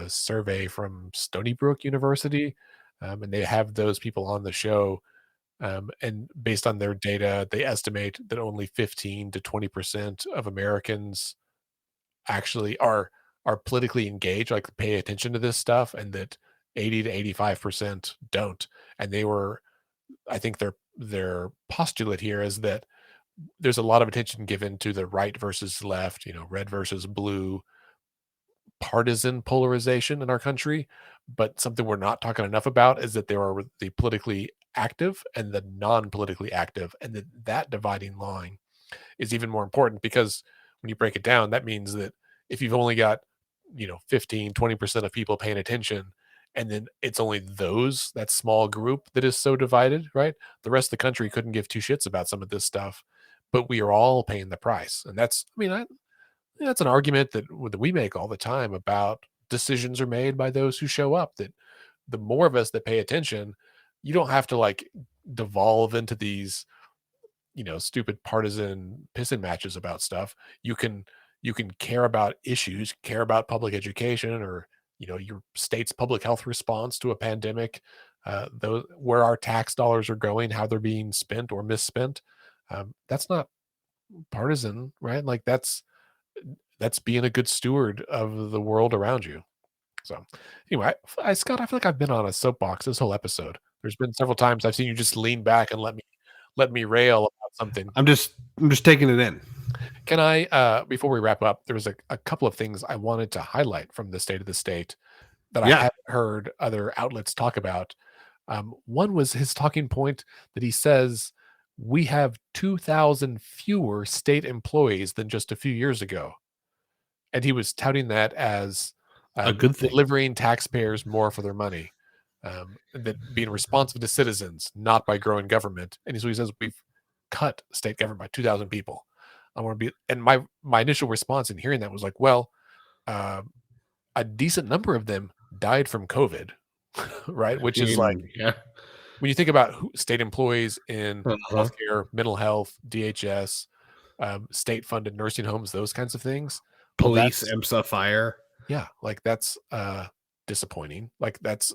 survey from Stony Brook University, and they have those people on the show. And based on their data, they estimate that only 15 to 20% of Americans actually are politically engaged, like pay attention to this stuff, and that 80 to 85% don't. And I think their postulate here is that there's a lot of attention given to the right versus left, you know, red versus blue partisan polarization in our country. But something we're not talking enough about is that there are the politically active and the non-politically active, and that dividing line is even more important, because when you break it down, that means that if you've only got, you know, 15-20% of people paying attention, and then it's only that small group that is so divided, right? The rest of the country couldn't give two shits about some of this stuff, but we are all paying the price. And that's an argument that we make all the time about decisions are made by those who show up, that the more of us that pay attention, you don't have to like devolve into these, you know, stupid partisan pissing matches about stuff. You can care about issues, care about public education, or, you know, your state's public health response to a pandemic, those where our tax dollars are going, how they're being spent or misspent. That's not partisan, right? Like that's being a good steward of the world around you. So anyway, Scott, I feel like I've been on a soapbox this whole episode. There's been several times I've seen you just lean back and let me rail about something. I'm just taking it in. Can I, before we wrap up, there was a couple of things I wanted to highlight from the state of the state that I hadn't heard other outlets talk about. One was his talking point that he says we have 2,000 fewer state employees than just a few years ago. And he was touting that as A good thing. delivering taxpayers more for their money, that being responsive to citizens, not by growing government. And so he says we've cut state government by 2,000 people. I want to be, and my initial response in hearing that was like, well, a decent number of them died from COVID, right? Which is like, when you think about state employees in healthcare, mental health, DHS, state-funded nursing homes, those kinds of things. Police, EMSA, fire. Yeah, like that's disappointing. Like that's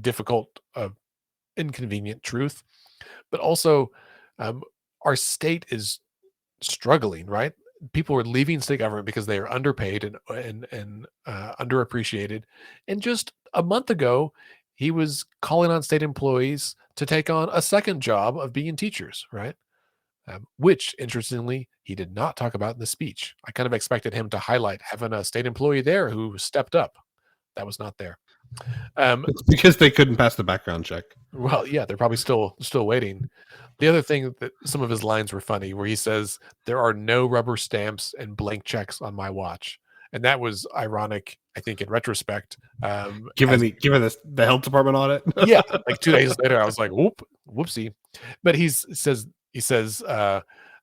difficult, inconvenient truth. But also, our state is struggling, right? People are leaving state government because they are underpaid and underappreciated. And just a month ago, he was calling on state employees to take on a second job of being teachers, right? Which, interestingly, he did not talk about in the speech. I kind of expected him to highlight having a state employee there who stepped up. That was not there. It's because they couldn't pass the background check. Well, yeah, they're probably still waiting. The other thing that some of his lines were funny, where he says, "There are no rubber stamps and blank checks on my watch," and that was ironic, I think, in retrospect. Given the health department audit. Yeah, like 2 days later, I was like, whoopsie. But he says,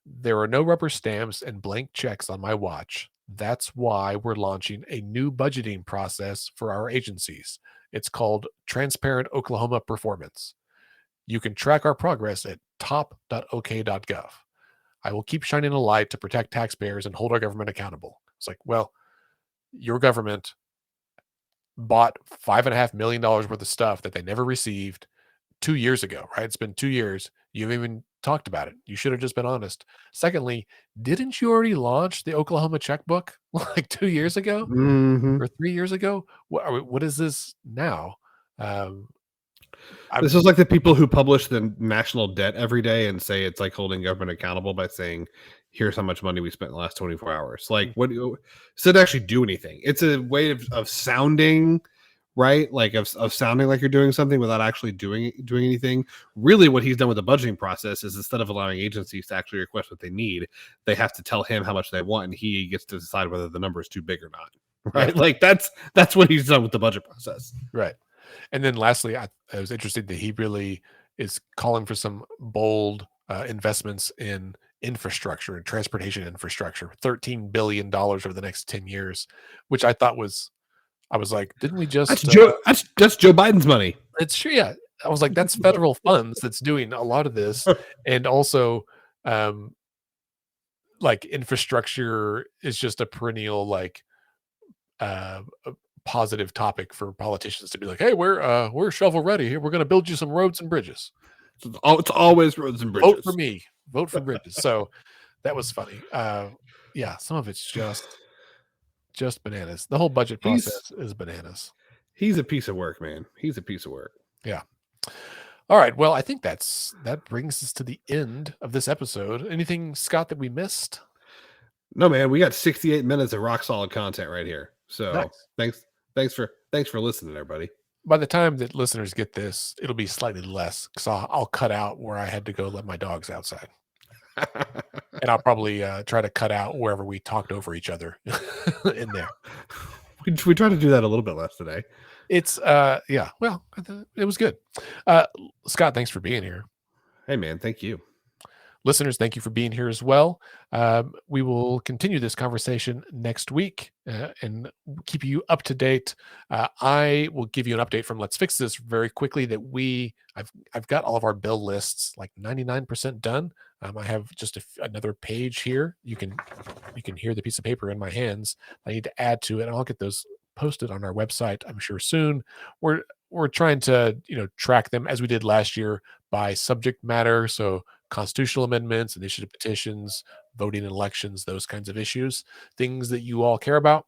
there are no rubber stamps and blank checks on my watch. That's why we're launching a new budgeting process for our agencies. It's called Transparent Oklahoma Performance. You can track our progress at top.ok.gov. I will keep shining a light to protect taxpayers and hold our government accountable. It's like, well, your government bought $5.5 million worth of stuff that they never received 2 years ago, right? It's been 2 years. You haven't even talked about it. You should have just been honest. Secondly, didn't you already launch the Oklahoma checkbook like 2 years ago Mhm. or 3 years ago? What is this now? Um, This is like the people who publish the national debt every day and say it's like holding government accountable by saying, "Here's how much money we spent in the last 24 hours." Like, what? Does it actually do anything? It's a way of sounding right, like of sounding like you're doing something without actually doing anything. Really, what he's done with the budgeting process is instead of allowing agencies to actually request what they need, they have to tell him how much they want, and he gets to decide whether the number is too big or not. Right? yeah, Like that's what he's done with the budget process. right. And then lastly, I was interested that he really is calling for some bold investments in infrastructure and transportation infrastructure, $13 billion over the next 10 years, which I was like, didn't we That's just, Joe. That's Joe Biden's money. it's true. Yeah. I was like, that's federal funds that's doing a lot of this. And also, um, like infrastructure is just a perennial, like, a positive topic for politicians to be like, "Hey, we're shovel ready here. We're going to build you some roads and bridges. It's always roads and Vote for bridges. me. Vote for bridges." So that was funny. Yeah, some of it's just bananas. The whole budget He's process is bananas. he's a piece of work, man. He's a piece of work. Yeah. All right. Well, I think that brings us to the end of this episode. Anything, Scott, that we missed? No, man, we got 68 minutes of rock solid content right here. So Nice. thanks for listening, everybody. By the time that listeners get this, it'll be slightly less because I'll cut out where I had to go let my dogs outside. And I'll probably try to cut out wherever we talked over each other in there. we tried to do that a little bit less today. It's yeah, well, it was good. Scott, thanks for being here. Hey, man, thank you. Listeners, thank you for being here as well. We will continue this conversation next week and keep you up to date. I will give you an update from Let's Fix This very quickly that I've got all of our bill lists like 99% done. I have just another page here. You can hear the piece of paper in my hands. I need to add to it, and I'll get those posted on our website, I'm sure soon. We're trying to track them as we did last year by subject matter. So constitutional amendments, initiative petitions, voting in elections, those kinds of issues, things that you all care about.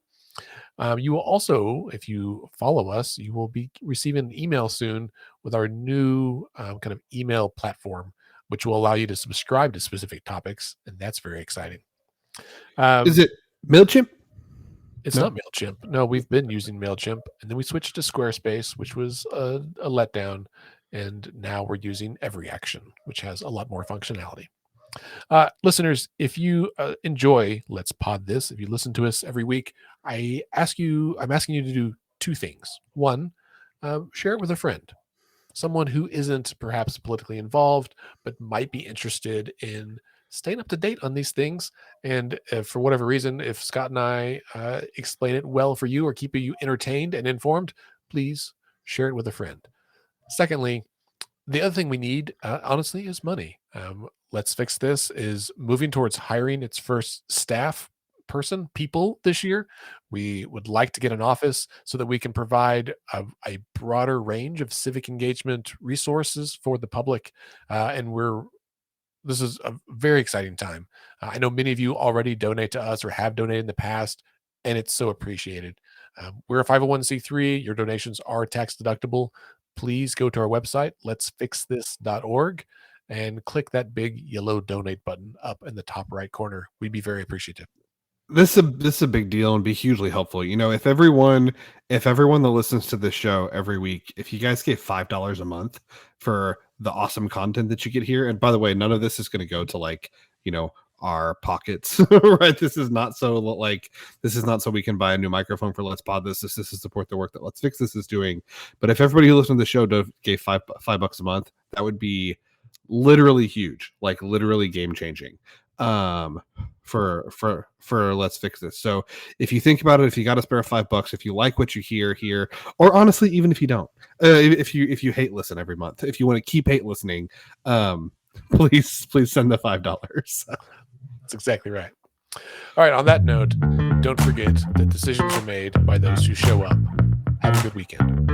You will also, if you follow us, you will be receiving an email soon with our new kind of email platform, which will allow you to subscribe to specific topics. And that's very exciting. Is it MailChimp? It's No? not MailChimp. No, we've been using MailChimp, and then we switched to Squarespace, which was a letdown. And now we're using Every Action, which has a lot more functionality. Listeners, if you enjoy Let's Pod This, if you listen to us every week, I'm asking you to do two things. One, share it with a friend, someone who isn't perhaps politically involved, but might be interested in staying up to date on these things. And if, for whatever reason, if Scott and I explain it well for you or keep you entertained and informed, please share it with a friend. Secondly, the other thing we need, honestly, is money. Let's Fix This is moving towards hiring its first staff people this year. We would like to get an office so that we can provide a broader range of civic engagement resources for the public. And this is a very exciting time. I know many of you already donate to us or have donated in the past, and it's so appreciated. We're a 501c3. Your donations are tax deductible. Please go to our website, letsfixthis.org, and click that big yellow donate button up in the top right corner. We'd be very appreciative. This is a big deal and be hugely helpful. If everyone that listens to this show every week, if you guys gave $5 a month for the awesome content that you get here, and by the way, none of this is going to go to our pockets, right? This is not so we can buy a new microphone for Let's Pod This. This is to support the work that Let's Fix This is doing. But if everybody who listened to the show gave $5 a month, that would be literally huge, like literally game changing. for Let's Fix This. So if you think about it, if you got to spare $5, if you like what you hear here, or honestly, even if you don't, if you hate listen every month, if you want to keep hate listening, please send the $5. That's exactly right. All right. On that note, don't forget that decisions are made by those who show up. Have a good weekend.